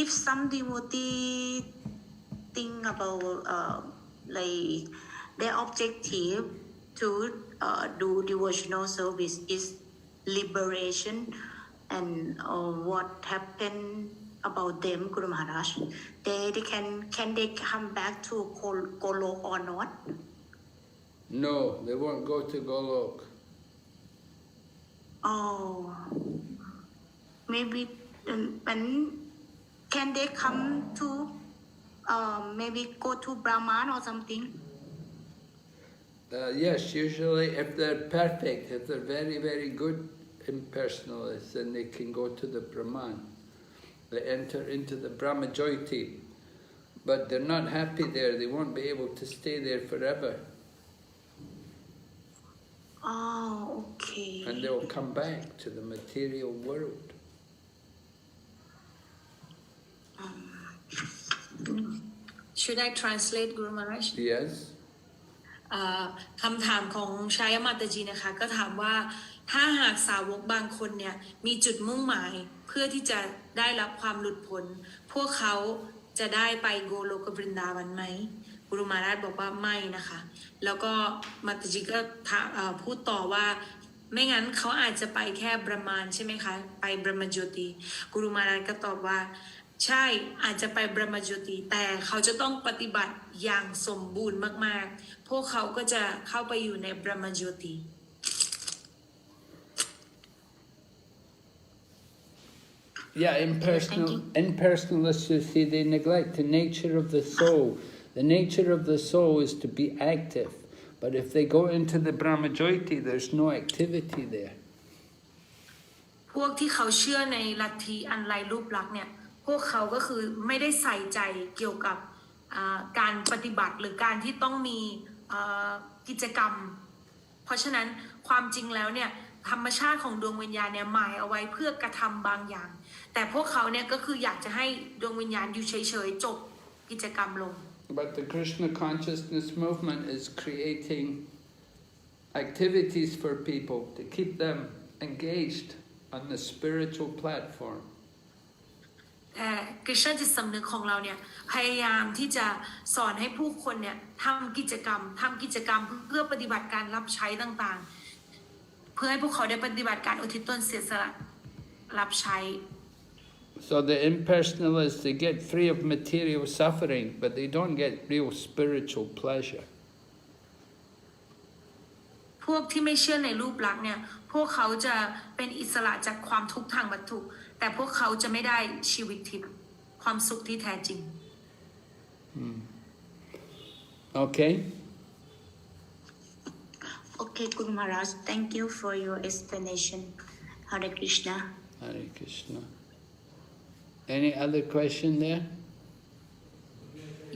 if some devotee think about like their objective to do devotional service is liberation, and what happened about them, Guru Maharaj, can they come back to Golok or not? No, they won't go to Golok. Oh, maybe when can they come to maybe go to Brahman or something? Yes, usually if they're perfect, if they're very, very good impersonalists, then they can go to the Brahman. They enter into the Brahmajyoti. But they're not happy there, they won't be able to stay there forever. Oh, okay. And they'll come back to the material world. Should I translate Guru Maharaj? Yes. คำถามของชายมาตจีนะคะก็ถามว่าถ้าหากสาวกบางคนเนี่ยมีจุดมุ่งหมายเพื่อที่จะได้รับความหลุดพ้นพวกเขาจะได้ไปโกโลกบรินดาวันไหมกุรุมาราชบอกว่าไม่นะคะแล้วก็มาตจีก็พูดต่อว่า ไม่งั้นเขาอาจจะไปแค่ประมาณใช่ไหมคะไปบรมโจติกุรุมาราชก็ตอบว่าใช่อาจจะไปบรมโจติแต่เขาจะต้องปฏิบัติอย่างสมบูรณ์มากๆพวกเขาก็จะเข้าไปอยู่ในบรมโจติ Yeah, impersonalists, you see, they neglect the nature of the soul. The nature of the soul is to be active. But if they go into the Brahmajyoti, there's no activity there. พวกที่เขาเชื่อในลัทธิอันไรรูปลักษณ์เนี่ยพวกเขาก็คือไม่ได้ใส่ใจเกี่ยวกับการปฏิบัติหรือการที่ต้องมีกิจกรรมเพราะฉะนั้นความจริงแล้วเนี่ยธรรมชาติของดวงวิญญาณเนี่ยหมายเอาไว้เพื่อกระทำบางอย่างแต่พวกเขาเนี่ยก็คืออยากจะให้ดวงวิญญาณอยู่เฉยๆจบกิจกรรมลง But the Krishna consciousness movement is creating activities for people to keep them engaged on the spiritual platform. แต่กฤษณจิตสำนึกของเราเนี่ยพยายามที่จะสอนให้ผู้คนเนี่ยทำกิจกรรมเพื่อปฏิบัติการรับใช้ต่างๆเพื่อให้พวกเขาได้ปฏิบัติการอุทิศตนเสียสละรับใช้ So the impersonalists, they get free of material suffering, but they don't get real spiritual pleasure. พวกที่ไม่เชื่อในรูปลักษณ์เนี่ยพวกเขาจะเป็นอิสระจากความทุกข์ทางวัตถุแต่พวกเขาจะไม่ได้ชีวิตทิพย์ความสุขที่แท้จริง Okay? Okay, Guru Maharaj, thank you for your explanation. Hare Krishna. Hare Krishna. Any other question there?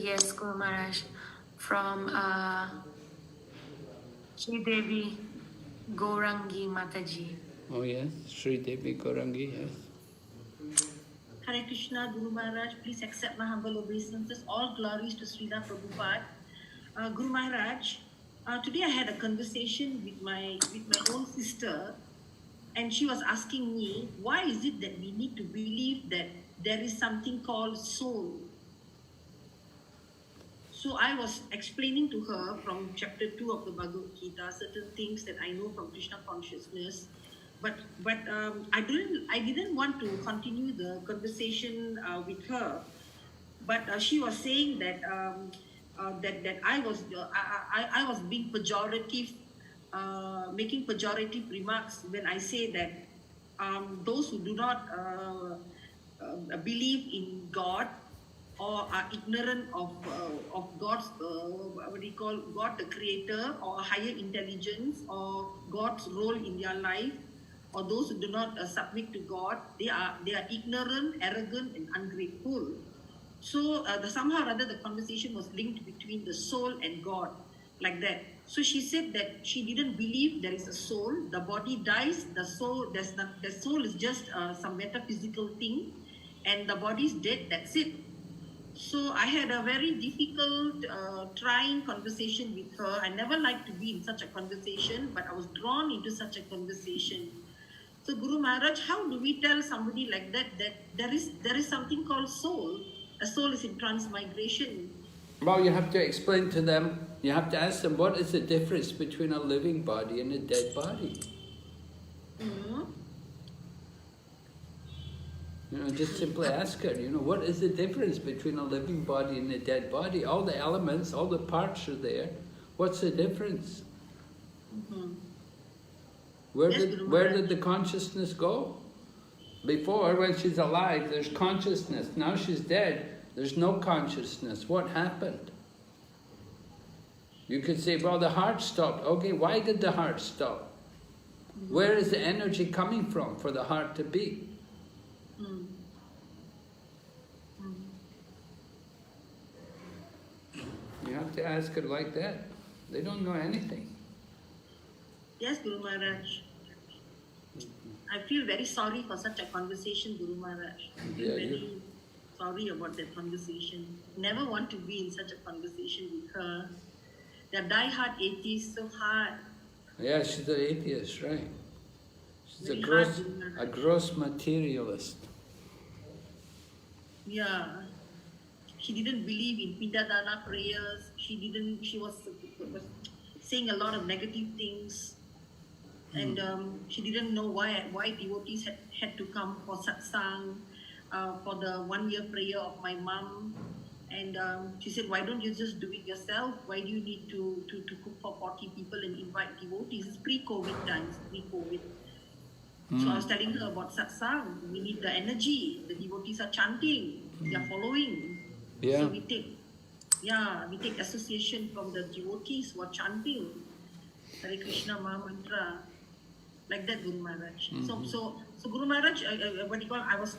Yes, Guru Maharaj. From Sri Devi Gourangi Mataji. Oh yes, Sri Devi Gourangi, yes. Hare Krishna, Guru Maharaj, please accept my humble obeisances. All glories to Srila Prabhupada. Guru Maharaj, today I had a conversation with my own sister, and she was asking me, why is it that we need to believe that there is something called soul? So I was explaining to her from chapter 2 of the Bhagavad Gita certain things that I know from Krishna consciousness. But I didn't want to continue the conversation with her. But she was saying that that I was being pejorative, making pejorative remarks when I say that those who do not believe in God or are ignorant of God's what do you call God the Creator or higher intelligence or God's role in their life, or those who do not submit to God, they are ignorant, arrogant, and ungrateful. So somehow or other the conversation was linked between the soul and God, like that. So she said that she didn't believe there is a soul. The body dies, the soul the soul is just some metaphysical thing, and the body is dead. That's it. So I had a very difficult, trying conversation with her. I never liked to be in such a conversation, but I was drawn into such a conversation. So Guru Maharaj, how do we tell somebody like that there is something called soul? A soul is in transmigration. Well, you have to explain to them, you have to ask them, what is the difference between a living body and a dead body? Mm-hmm. You know, just simply ask her, what is the difference between a living body and a dead body? All the elements, all the parts are there. What's the difference? Mm-hmm. Where did the consciousness go? Before, when she's alive, there's consciousness. Now she's dead, there's no consciousness. What happened? You could say, well, the heart stopped. Okay, why did the heart stop? Mm-hmm. Where is the energy coming from for the heart to beat? Mm. Mm. You have to ask her like that. They don't know anything. Yes, Guru Maharaj. I feel very sorry for such a conversation, Guru Maharaj. I feel very sorry about that conversation. Never want to be in such a conversation with her. They're die-hard atheists, so hard. Yeah, she's an atheist, right? She's Very a gross materialist. Yeah. She didn't believe in Pindadana prayers. She was saying a lot of negative things. and she didn't know why devotees had to come for satsang, for the 1 year prayer of my mom. And she said, why don't you just do it yourself? Why do you need to cook for 40 people and invite devotees? It's pre-COVID times, pre-COVID. So I was telling her about satsang. We need the energy. The devotees are chanting. They are following. Yeah. So we take association from the devotees who are chanting Hare Krishna Maha Mantra. Like that, Guru Maharaj. So Guru Maharaj,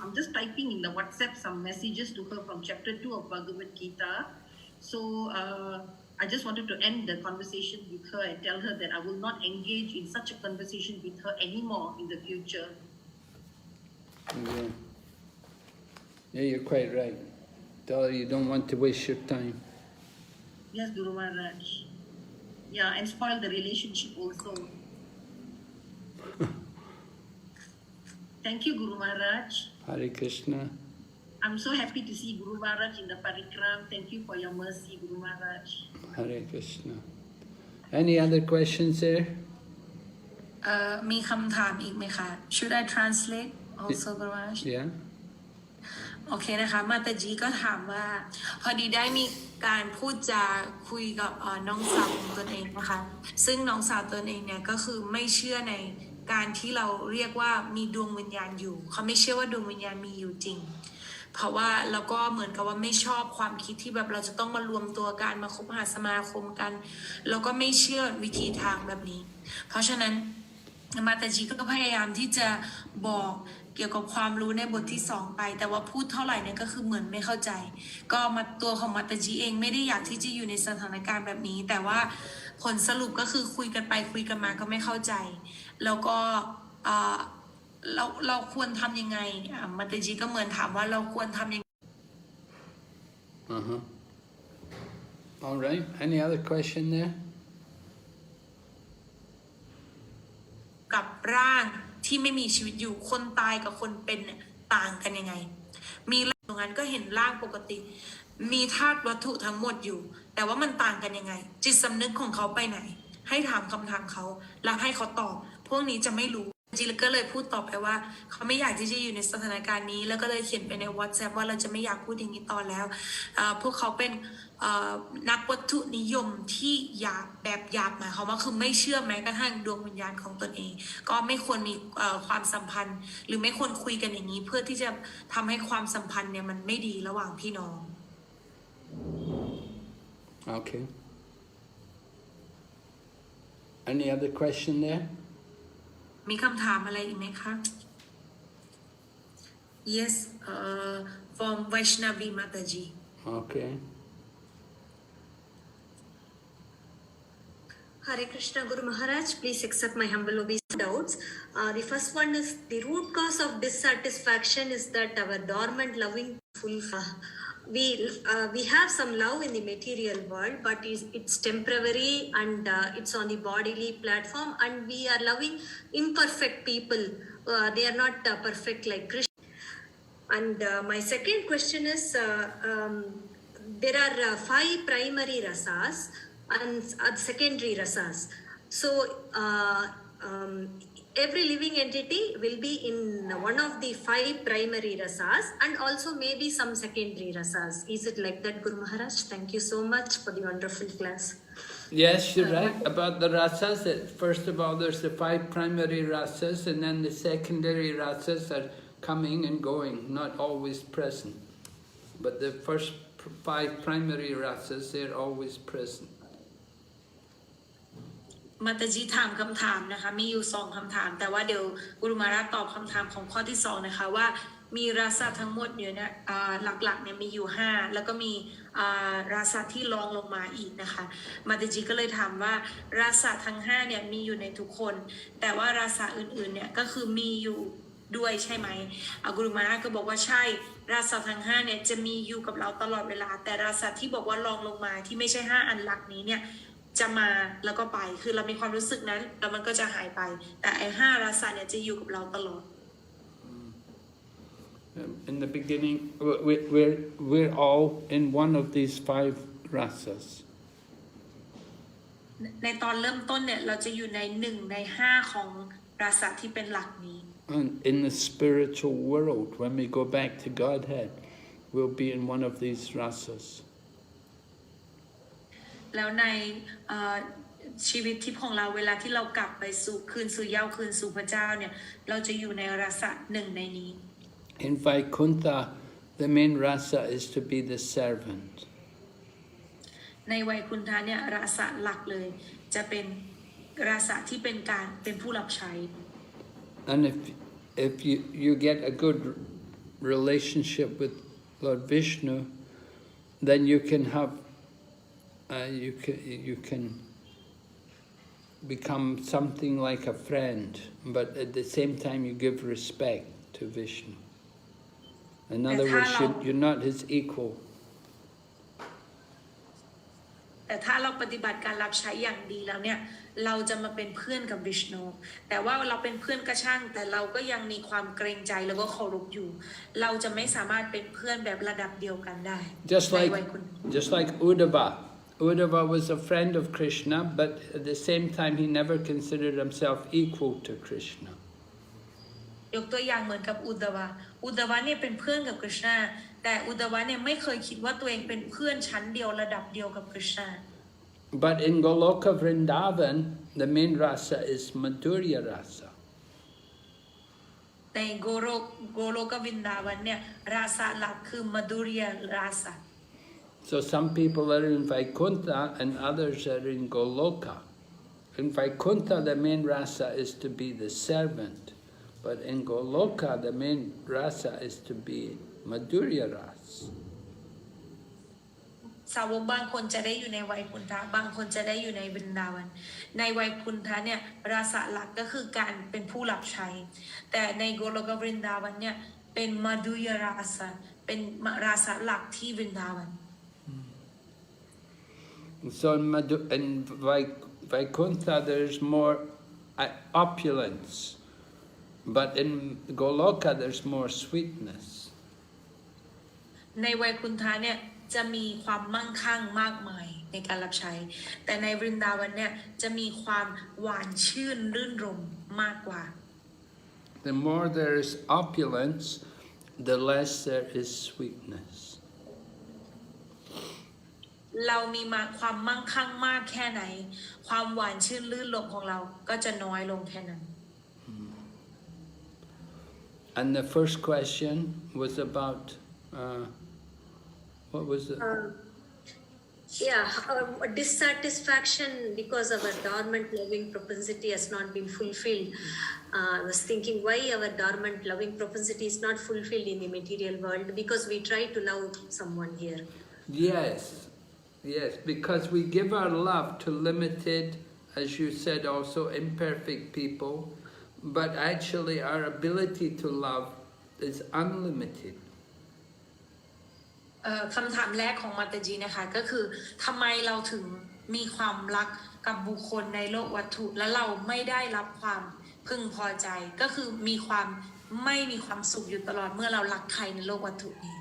I'm just typing in the WhatsApp some messages to her from chapter 2 of Bhagavad Gita. So I just wanted to end the conversation with her and tell her that I will not engage in such a conversation with her anymore in the future. Yeah, you're quite right. Tell her you don't want to waste your time. Yes, Guru Maharaj. Yeah, and spoil the relationship also. Thank you, Guru Maharaj. Hare Krishna. I'm so happy to see Guru Maharaj in the parikram. Thank you for your mercy, Guru Maharaj. Hare Krishna. Any other questions there? มีคำถามอีกไหมคะ Should I translate also Guru Maharaj? Yeah. โอเคนะคะมาตาจีก็ถามว่าพอดีได้มีการพูดจาคุยกับน้องสาวของตนเองนะคะซึ่งน้องสาวตนเองเนี่ยก็คือไม่เชื่อในการที่เราเรียกว่ามีดวงวิญญาณอยู่เขาไม่เชื่อว่าดวงวิญญาณมีอยู่จริงเพราะว่าเราก็เหมือนกับว่าไม่ชอบความคิดที่แบบเราจะต้องมารวมตัวกันมาคบหาสมาคมกันแล้วก็ไม่เชื่อวิธีทางแบบนี้เพราะฉะนั้นมาตาจีก็พยายามที่จะบอกเกี่ยวกับความรู้ในบทที่2ไปแต่ว่าพูดเท่าไหร่เนี่ยก็คือเหมือนไม่เข้าใจก็มาตัวของมาตาจีเองไม่ได้อยากที่จะอยู่ในสถานการณ์แบบนี้แต่ว่าผลสรุปก็คือคุยกันไปคุยกันมาก็ไม่เข้าใจแล้วก็เราควรทำยังไงมาตาจีก็เหมือนถามว่าเราควรทำยังไง All right. Any other question there? กับร่างที่ไม่มีชีวิตอยู่คนตายกับคนเป็นเนี่ยต่างกันยังไงมีร่างตรงนั้นก็เห็นร่างปกติมีธาตุวัตถุทั้งหมดอยู่แต่ว่ามันต่างกันยังไงจิตสำนึกของเขาไปไหนให้ถามคำถามเขาแล้วให้เขาตอบพวกนี้จะไม่รู้จีก็เลยพูดตอบไปว่าเขาไม่อยากที่จะอยู่ในสถานการณ์นี้แล้วก็เลยเขียนไปใน WhatsApp ว่าเราจะไม่อยากพูดอย่างนี้ต่อแล้วพวกเขาเป็นนักวัตถุนิยมที่หยาบแบบหยาบหมายความว่าคือไม่เชื่อแม้กระทั่งดวงวิญญาณของตนเองก็ไม่ควรมีความสัมพันธ์หรือไม่ควรคุยกันอย่างนี้เพื่อที่จะทำให้ความสัมพันธ์เนี่ยมันไม่ดีระหว่างพี่น้อง Okay. Any other question there? มีคำถามอะไรอีกไหมคะ Yes from Vaishnavi Mataji Okay. Hare Krishna Guru Maharaj, please accept my humble doubts. The first one is the root cause of dissatisfaction is that our dormant loving we have some love in the material world, but it's temporary and it's on the bodily platform, and we are loving imperfect people. They are not perfect like Krishna. And my second question is there are 5 primary rasas and secondary rasas. So every living entity will be in one of the 5 primary rasas and also maybe some secondary rasas. Is it like that, Guru Maharaj? Thank you so much for the wonderful class. Yes, you're right about the rasas. First of all, there's the 5 primary rasas, and then the secondary rasas are coming and going, not always present. But the first 5 primary rasas, they're always present. มาตาจีถามคำถามนะคะมีอยู่2คำถามแต่ว่าเดี๋ยวกุรุมาราตอบคำถามของข้อที่2นะคะว่ามีราศาทั้งหมดอยู่เนี่ยหลักๆเนี่ยมีอยู่5แล้วก็มีราศาที่รองลงมาอีกนะคะมาตาจีก็เลยถามว่าราศาทั้ง5เนี่ยมีอยู่ในทุกคนแต่ว่าราศาอื่นๆเนี่ยก็คือมีอยู่ด้วยใช่ไหมกุรุมาราก็บอกว่าใช่ราศาทั้ง5เนี่ยจะมีอยู่กับเราตลอดเวลาแต่ราศาที่บอกว่ารองลงมาที่ไม่ใช่5อันหลักนี้เนี่ยจะมาแล้วก็ไปคือเรามีความรู้สึกนั้นแล้วมันก็จะหายไปแต่ไอ้5ราศาเนี่ยจะอยู่กับเราตลอด In the beginning, we're all in one of these 5 rasas. ในตอนเริ่มต้นเนี่ยเราจะอยู่ใน1 ใน 5ของราสะที่เป็นหลักนี้ And in the spiritual world, when we go back to Godhead, we'll be in one of these rasas. แล้วในชีวิตทิพย์ของเราเวลาที่เรากลับไปสู่คืนสู่เหย้าคืนสู่พระเจ้าเนี่ยเราจะอยู่ในราสะ1 ในนี้ In Vaikuntha, the main rasa is to be the servant. ในไวยคุณทาเนี่ยราสะหลักเลยจะเป็นราสะที่เป็นผู้รับใช้ And if you get a good relationship with Lord Vishnu, then you can have you can become something like a friend, but at the same time you give respect to Vishnu. In other words, you're not his equal. แต่ถ้าเราปฏิบัติการรับใช้อย่างดีแล้วเนี่ยเราจะมาเป็นเพื่อนกับวิชนูแต่ว่าเราเป็นเพื่อนก็ช่างแต่เราก็ยังมีความเกรงใจแล้วก็เคารพอยู่เราจะไม่สามารถเป็นเพื่อนแบบระดับเดียวกันได้ Just like Uddhava. Uddhava was a friend of Krishna, but at the same time he never considered himself equal to Krishna. ยกตัวอย่างเหมือนกับอุดดวะเนี่ยเป็นเพื่อนกับกฤษณาแต่อุดดวะเนี่ยไม่เคยคิดว่าตัวเองเป็นเพื่อนชั้นเดียวระดับเดียวกับกฤษณา But in Goloka Vrindavan, the main rasa is Madhurya rasa. ในโกโลกวินดาวันเนี่ยราสะหลักคือมัดุริยราสะ So some people are in Vaikuntha and others are in Goloka. In Vaikuntha, the main rasa is to be the servant. But in Goloka, the main rasa is to be Madhurya rasa. สาวกบางคนจะได้อยู่ในไวยกุณฑะบางคนจะได้อยู่ในวินดาวันในไวยกุณฑะเนี่ยราสะหลักก็คือการเป็นผู้รับใช้แต่ในโกโลกวินดาวันเนี่ยเป็นมัดุริยราสะเป็นราสะหลักที่วินดาวัน So in Vaikuntha, there's more opulence. But in Goloka, there's more sweetness. ในไวยกุณฑะเนี่ยจะมีความมั่งคั่งมากมายในการรับใช้แต่ในวรินดาวันเนี่ยจะมีความหวานชื่นรื่นรมมากกว่า The more there is opulence, the less there is sweetness. เรามีความมั่งคั่งมากแค่ไหนความหวานชื่นรื่นรมของเราก็จะน้อยลงแค่นั้น And the first question was about what was it? Dissatisfaction because our dormant loving propensity has not been fulfilled. I was thinking why our dormant loving propensity is not fulfilled in the material world because we try to love someone here. Yes, because we give our love to limited, as you said, also imperfect people, but actually our ability to love is unlimited. คำถามแรกของมาตาจีนะคะก็คือทำไมเราถึงมีความรักกับบุคคลในโลกวัตถุและเราไม่ได้รับความพึงพอใจก็คือไม่มีความสุขอยู่ตลอดเมื่อเรารักใครในโลกวัตถุนี้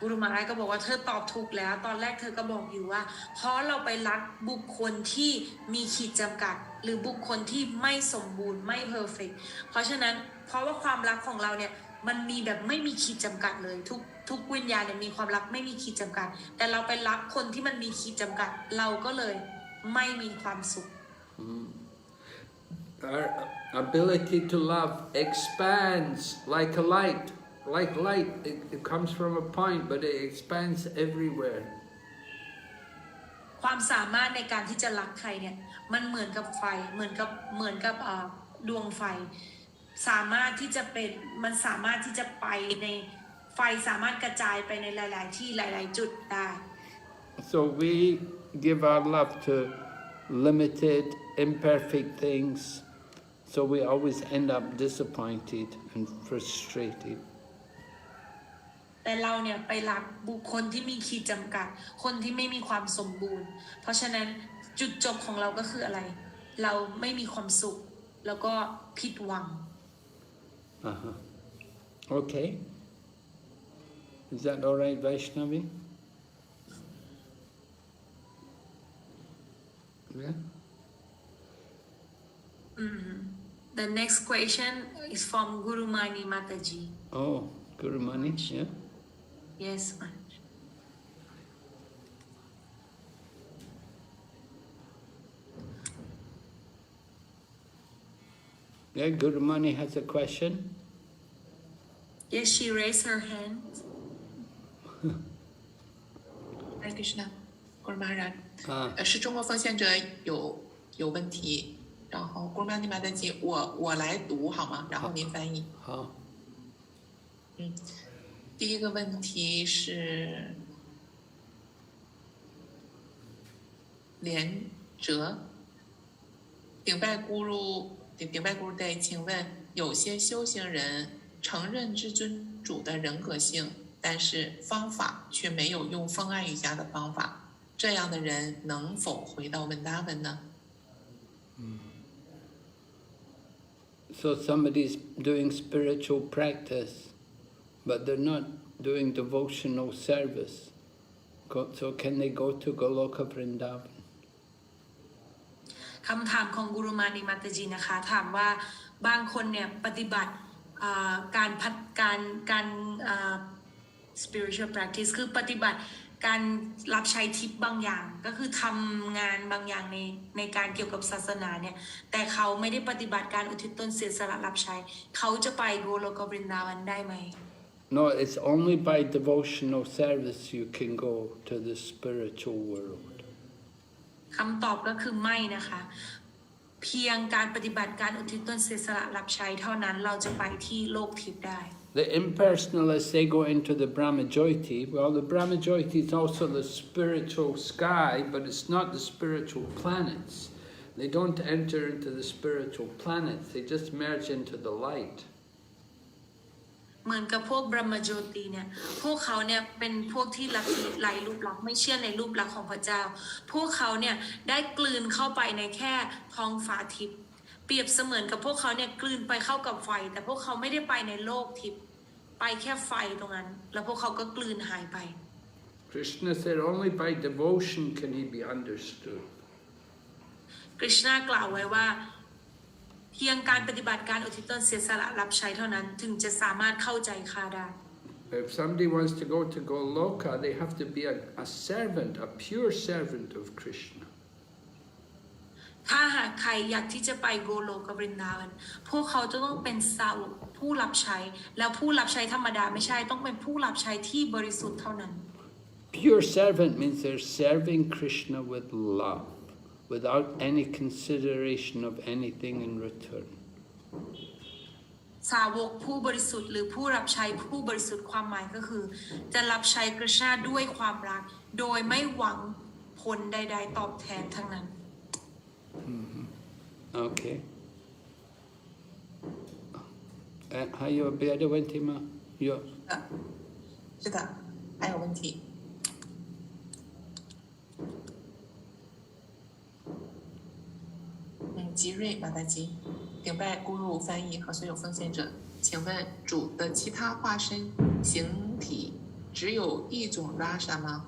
กุรุมาไรก็บอกว่าเธอตอบถูกแล้วตอนแรกเธอก็บอกอยู่ว่าเพราะเราไปรักบุคคลที่มีขีดจำกัดหรือบุคคลที่ไม่สมบูรณ์ไม่เพอร์เฟกต์เพราะฉะนั้นเพราะว่าความรักของเราเนี่ยมันมีแบบไม่มีขีดจำกัดเลยทุกวิญญาณเนี่ยมีความรักไม่มีขีดจำกัดแต่เราไปรักคนที่มันมีขีดจำกัดเราก็เลยไม่มีความสุข Our ability to love expands like a light. Like light, it comes from a point, but it expands everywhere. ความสามารถในการที่จะรักใครเนี่ยมันเหมือนกับไฟเหมือนกับดวงไฟสามารถที่จะไปในไฟสามารถกระจายไปในหลายๆที่หลายๆจุดได้ So we give our love to limited, imperfect things, so we always end up disappointed and frustrated. แต่เราเนี่ยไปรักบุคคลที่มีขีดจำกัดคนที่ไม่มีความสมบูรณ์เพราะฉะนั้นจุดจบของเราก็คืออะไรเราไม่มีความสุขแล้วก็ผิดหวัง Okay. Is that all right, Vaishnavi? Yeah? The next question is from Guru Mani Mataji. Oh, Guru Mani, yeah. Yes, Yeah, Guru Mani has a question. Yes, she raised her hand. Hare Krishna, Guru Maharaj，是中国奉献者有问题，然后 Guru Mani Mataji，我来读好吗？然后您翻译。好。第一个问题是连哲，顶拜咕噜对，请问有些修行人承认至尊主的人格性，但是方法却没有用风爱瑜伽的方法，这样的人能否回到温达文呢？So somebody's doing spiritual practice, but they're not doing devotional service. So can they go to Goloka Vrindavan? คำถามของกุรุมานิมัตจีนะคะถามว่าบางคนเนี่ยปฏิบัติการ spiritual practice คือปฏิบัติการรับใช้ทิพย์บางอย่างก็คือทำงานบางอย่างในการเกี่ยวกับศาสนาเนี่ยแต่เขาไม่ได้ปฏิบัติการอุทิศตนเสียสละรับใช้เขาจะไปโกโลกบรินดาวันได้ไหม No, it's only by devotional service you can go to the spiritual world. คำตอบก็คือไม่นะคะเพียงการปฏิบัติการอุทิศตนเสียสละรับใช้เท่านั้นเราจะไปที่โลกทิพย์ได้ The impersonalists, they go into the Brahmajyoti. Well, the Brahmajyoti is also the spiritual sky, but it's not the spiritual planets. They don't enter into the spiritual planets, they just merge into the light. เหมือนกับพวกบรหมโจตีเนี่ยพวกเขาเนี่ยเป็นพวกที่ลัทธิไร้รูปลักษณ์ไม่เชื่อในรูปลักษณ์ของพระเจ้าพวกเขาเนี่ยได้กลืนเข้าไปในแค่ท้องฟ้าทิพย์เปรียบเสมือนกับพวกเขาเนี่ยกลืนไปเข้ากับไฟแต่พวกเขาไม่ได้ไปในโลกทิพย์ไปแค่ไฟตรงนั้นแล้วพวกเขาก็กลืนหายไป Krishna said only by devotion can he be understood. กฤษณากล่าวไว้ว่าเพียงการปฏิบัติการอุทิศตนเสียสละรับใช้เท่านั้นถึงจะสามารถเข้าใจข้าได้ If somebody wants to go to Goloka, they have to be a servant, a pure servant of Krishna. ถ้าหากใครอยากที่จะไปโกโลกบรินดาวันพวกเขาจะต้องเป็นสาวกผู้รับใช้แล้วผู้รับใช้ธรรมดาไม่ใช่ต้องเป็นผู้รับใช้ที่บริสุทธิ์เท่านั้น Pure servant means they're serving Krishna with love, without any consideration of anything in return. สาวกผู้บริสุทธิ์หรือผู้รับใช้ผู้บริสุทธิ์ความหมายก็คือจะรับใช้กฤษณาด้วยความรักโดยไม่หวังผลใดๆตอบแทนทั้งนั้น Okay. 还有别的问题吗？有。是的，还有问题。吉瑞马达吉，顶拜咕噜翻译和所有奉献者，请问主的其他化身形体只有一种 rasa 吗？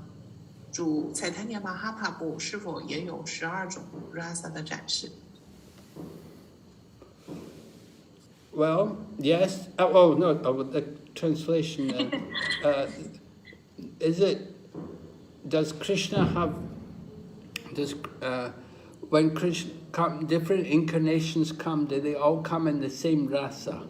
主彩檀尼玛哈帕布是否也有12种 rasa 的展示？ Well, yes. Oh no, the translation. Is it? Does Krishna have? When Krishna come, different incarnations come, do they all come in the same rasa?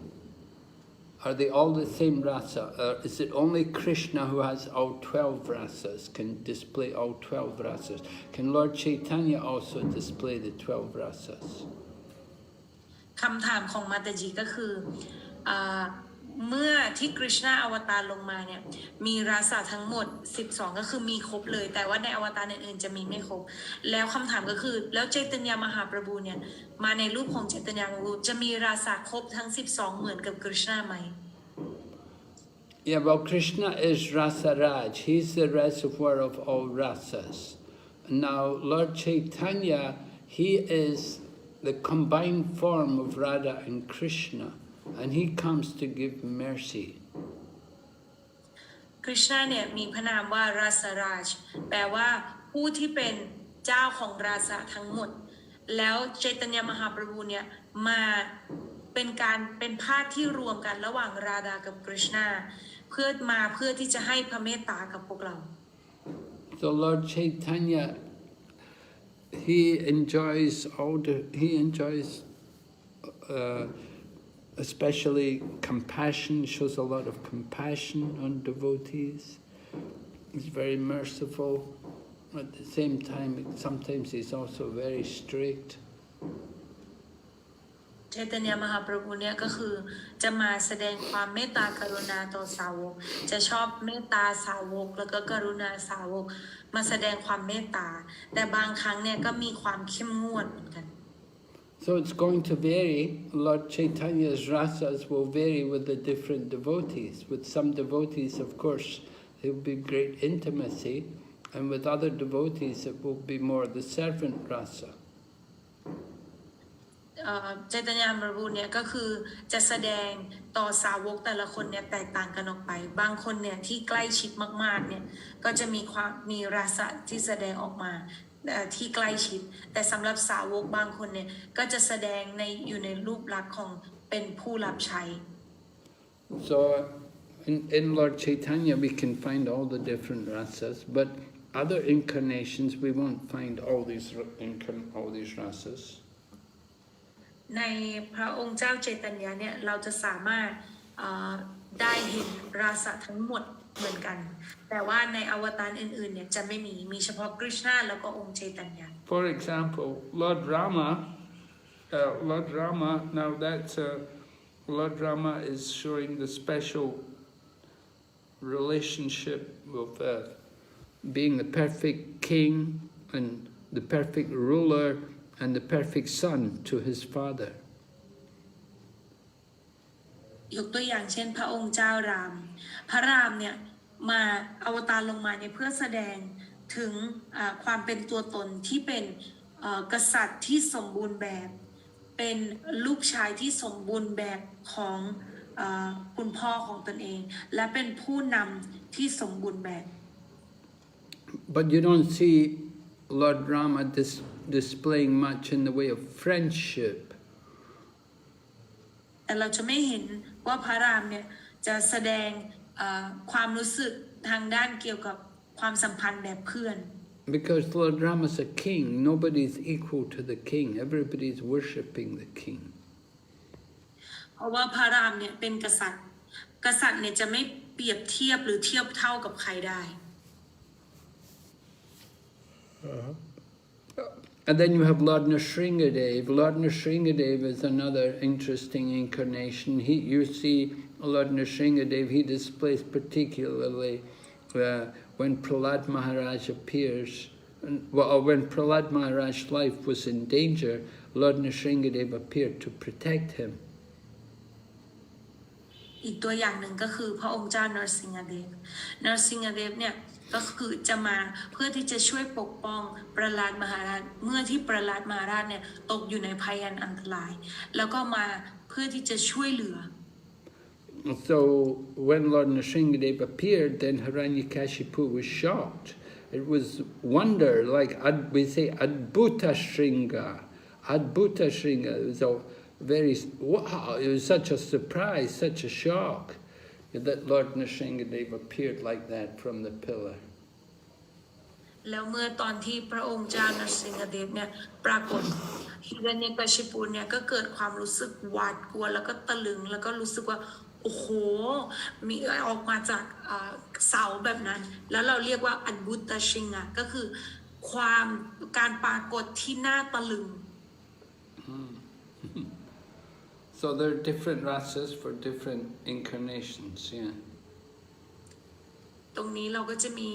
Are they all the same rasa? Is it only Krishna who has all 12 rasas, can display all 12 rasas? Can Lord Chaitanya also display the 12 rasas? คำถามของมาตาจีก็คือเมื่อที่กฤษณาอวตารลงมาเนี่ยมีราสาทั้งหมด12ก็คือมีครบเลยแต่ว่าในอวตารอื่นๆจะมีไม่ครบแล้วคำถามก็คือแล้วเจตญามหาประภูเนี่ยมาในรูปของเจตญามหาประภูจะมีราสาครบทั้ง12เหมือนกับกฤษณาไหม Yeah, well, Krishna is Rasaraj. He's the reservoir of all rasas. Now, Lord Chaitanya, he is the combined form of Radha and Krishna, and he comes to give mercy. กฤษณาเนี่ยมีพระนามว่าราสราชแปลว่าผู้ที่เป็นเจ้าของราสาทั้งหมด แล้วเจตญามหาประภูเนี่ยมาเป็นภาคที่รวมกันระหว่างราดากับกฤษณาเพื่อที่จะให้พระเมตตากับพวกเรา So Lord Chaitanya, he enjoys especially compassion, shows a lot of compassion on devotees. He's very merciful. At the same time, sometimes he's also very strict. เจตญามหาประภูเนี่ยก็คือจะมาแสดงความเมตตากรุณาต่อสาวกจะชอบเมตตาสาวกแล้วก็กรุณาสาวกมาแสดงความเมตตาแต่บางครั้งเนี่ยก็มีความเข้มงวดเหมือนกัน So it's going to vary. Lord Chaitanya's rasas will vary with the different devotees. With some devotees, of course, there will be great intimacy, and with other devotees it will be more the servant rasa. เจตญามหาประภูเนี่ยก็คือจะแสดงต่อสาวกแต่ละคนเนี่ยแตกต่างกันออกไปบางคนเนี่ยที่ใกล้ชิดมากๆเนี่ยก็จะมีราสะที่แสดงออกมาที่ใกล้ชิดแต่สำหรับสาวกบางคนเนี่ยก็จะแสดงอยู่ในรูปลักษณ์ของเป็นผู้รับใช้ So in Lord Chaitanya we can find all the different rasas, but other incarnations we won't find all these rasas. ในพระองค์เจ้าเจตัญญาเนี่ยเราจะสามารถได้เห็นราสะทั้งหมดเหมือนกันแต่ว่าในอวตารอื่นๆเนี่ยจะไม่มีเฉพาะกฤษณาแล้วก็องค์เจตัญญา For example, Lord Rama, now that's Lord Rama is showing the special relationship with being the perfect king and the perfect ruler and the perfect son to his father. ยกตัวอย่างเช่นพระองค์เจ้ารามพระรามเนี่ยมาอวตารลงมาเนี่ยเพื่อแสดงถึงความเป็นตัวตนที่เป็นกษัตริย์ที่สมบูรณ์แบบเป็นลูกชายที่สมบูรณ์แบบของคุณพ่อของตนเองและเป็นผู้นำที่สมบูรณ์แบบ But you don't see Lord Rama displaying much in the way of friendship. แต่เราจะไม่เห็นว่าพระรามเนี่ยจะแสดงความรู้สึกทางด้านเกี่ยวกับความสัมพันธ์แบบเพื่อน Because Lord Rama is a king, nobody is equal to the king. Everybody is worshipping the king. เพราะว่าพระรามเนี่ยเป็นกษัตริย์เนี่ยจะไม่เปรียบเทียบหรือเทียบเท่ากับใครได้ And then you have Lord Nrsingadev. Lord Nrsingadev is another interesting incarnation. You see Lord Nrsingadev, he displays particularly when Prahlad Maharaj appears, when Prahlad Maharaj's life was in danger, Lord Nrsingadev appeared to protect him. อีกตัวอย่างหนึ่งก็คือพระองค์เจ้านรสิงหเดชเนี่ยก็คือจะมาเพื่อที่จะช่วยปกป้องประหลาดมหาราชเมื่อที่ประหลาดมหาราชเนี่ยตกอยู่ในภัยอันตรายแล้วก็มาเพื่อที่จะช่วยเหลือ So when Lord Nrsingadev appeared, then Hiranyakashipu was shocked. It was wonder, like we say Adbhuta Shringa. Adbhuta Shringa. It was a very, wow, it was such a surprise, such a shock that Lord Nrsingadev appeared like that from the pillar. แล้วเมื่อตอนที่พระองค์เจ้านรสิงหเดชเนี่ยปรากฏฮิรัญยกชิปูเนี่ยก็เกิดความรู้สึกหวาดกลัวแล้วก็ตะลึงแล้วก็รู้สึกว่าโอ้โหมีออกมาจากเสาแบบนั้นแล้วเราเรียกว่าอันบุตชิงะก็คือการปรากฏที่น่าตะลึง So there are different rasas for different incarnations, yeah. ตรงนี้เราก็จะมี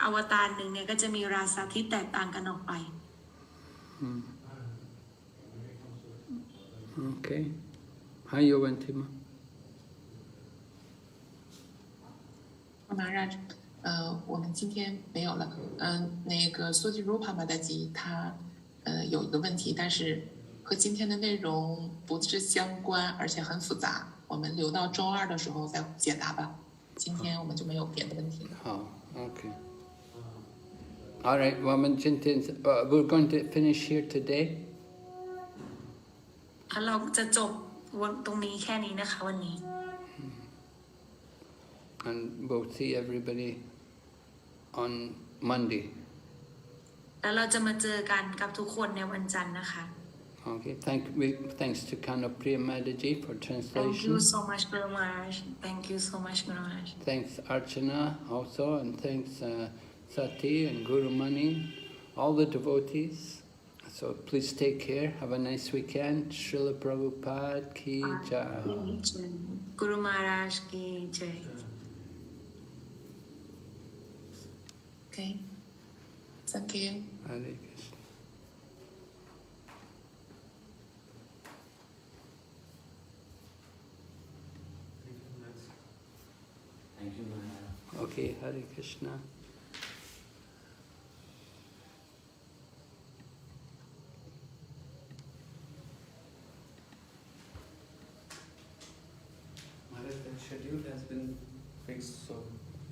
อวตารหนึ่งเนี่ยก็จะมีราสาที่แตกต่างกันออกไป Okay. Hi, Yogantima. 马上，我们今天没有了。那个苏吉鲁帕马达吉他有一个问题，但是和今天的内容不是相关，而且很复杂，我们留到周二的时候再解答吧。今天我们就没有别的问题了。好 ，OK。All right, well, we're going to finish here today. เราจะจบตรงนี้แค่นี้นะคะวันนี้ And we'll see everybody on Monday. แล้วเราจะมาเจอกันกับทุกคนในวันจันทร์นะคะ Okay, thanks to Kano Priya Madaji for Thank translation. you so much Guru Maharaj. Thank you so much Guru Maharaj. Thanks Archana also, and thanks Sati and Guru Mani, all the devotees. So please take care. Have a nice weekend. Srila Prabhupada ki jai. Guru Maharaj ki jai. Okay. Thank you. Hare Krishna. Thank you, Maharaj. Okay, Hare Krishna. Maharaj, the schedule has been fixed, so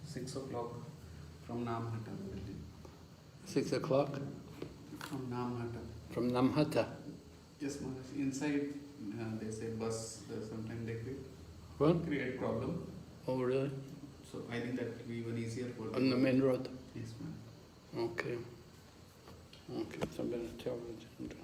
6 o'clock from Namhata. 6 o'clock From Namhata. from Namhata. Yes, Maharaj. Inside, they say bus, sometimes they What? create problem. Oh, really? So I think that will be even easier for them. On the main road? Yes, Maharaj. Okay. Okay, so I'm going to tell Rajendra.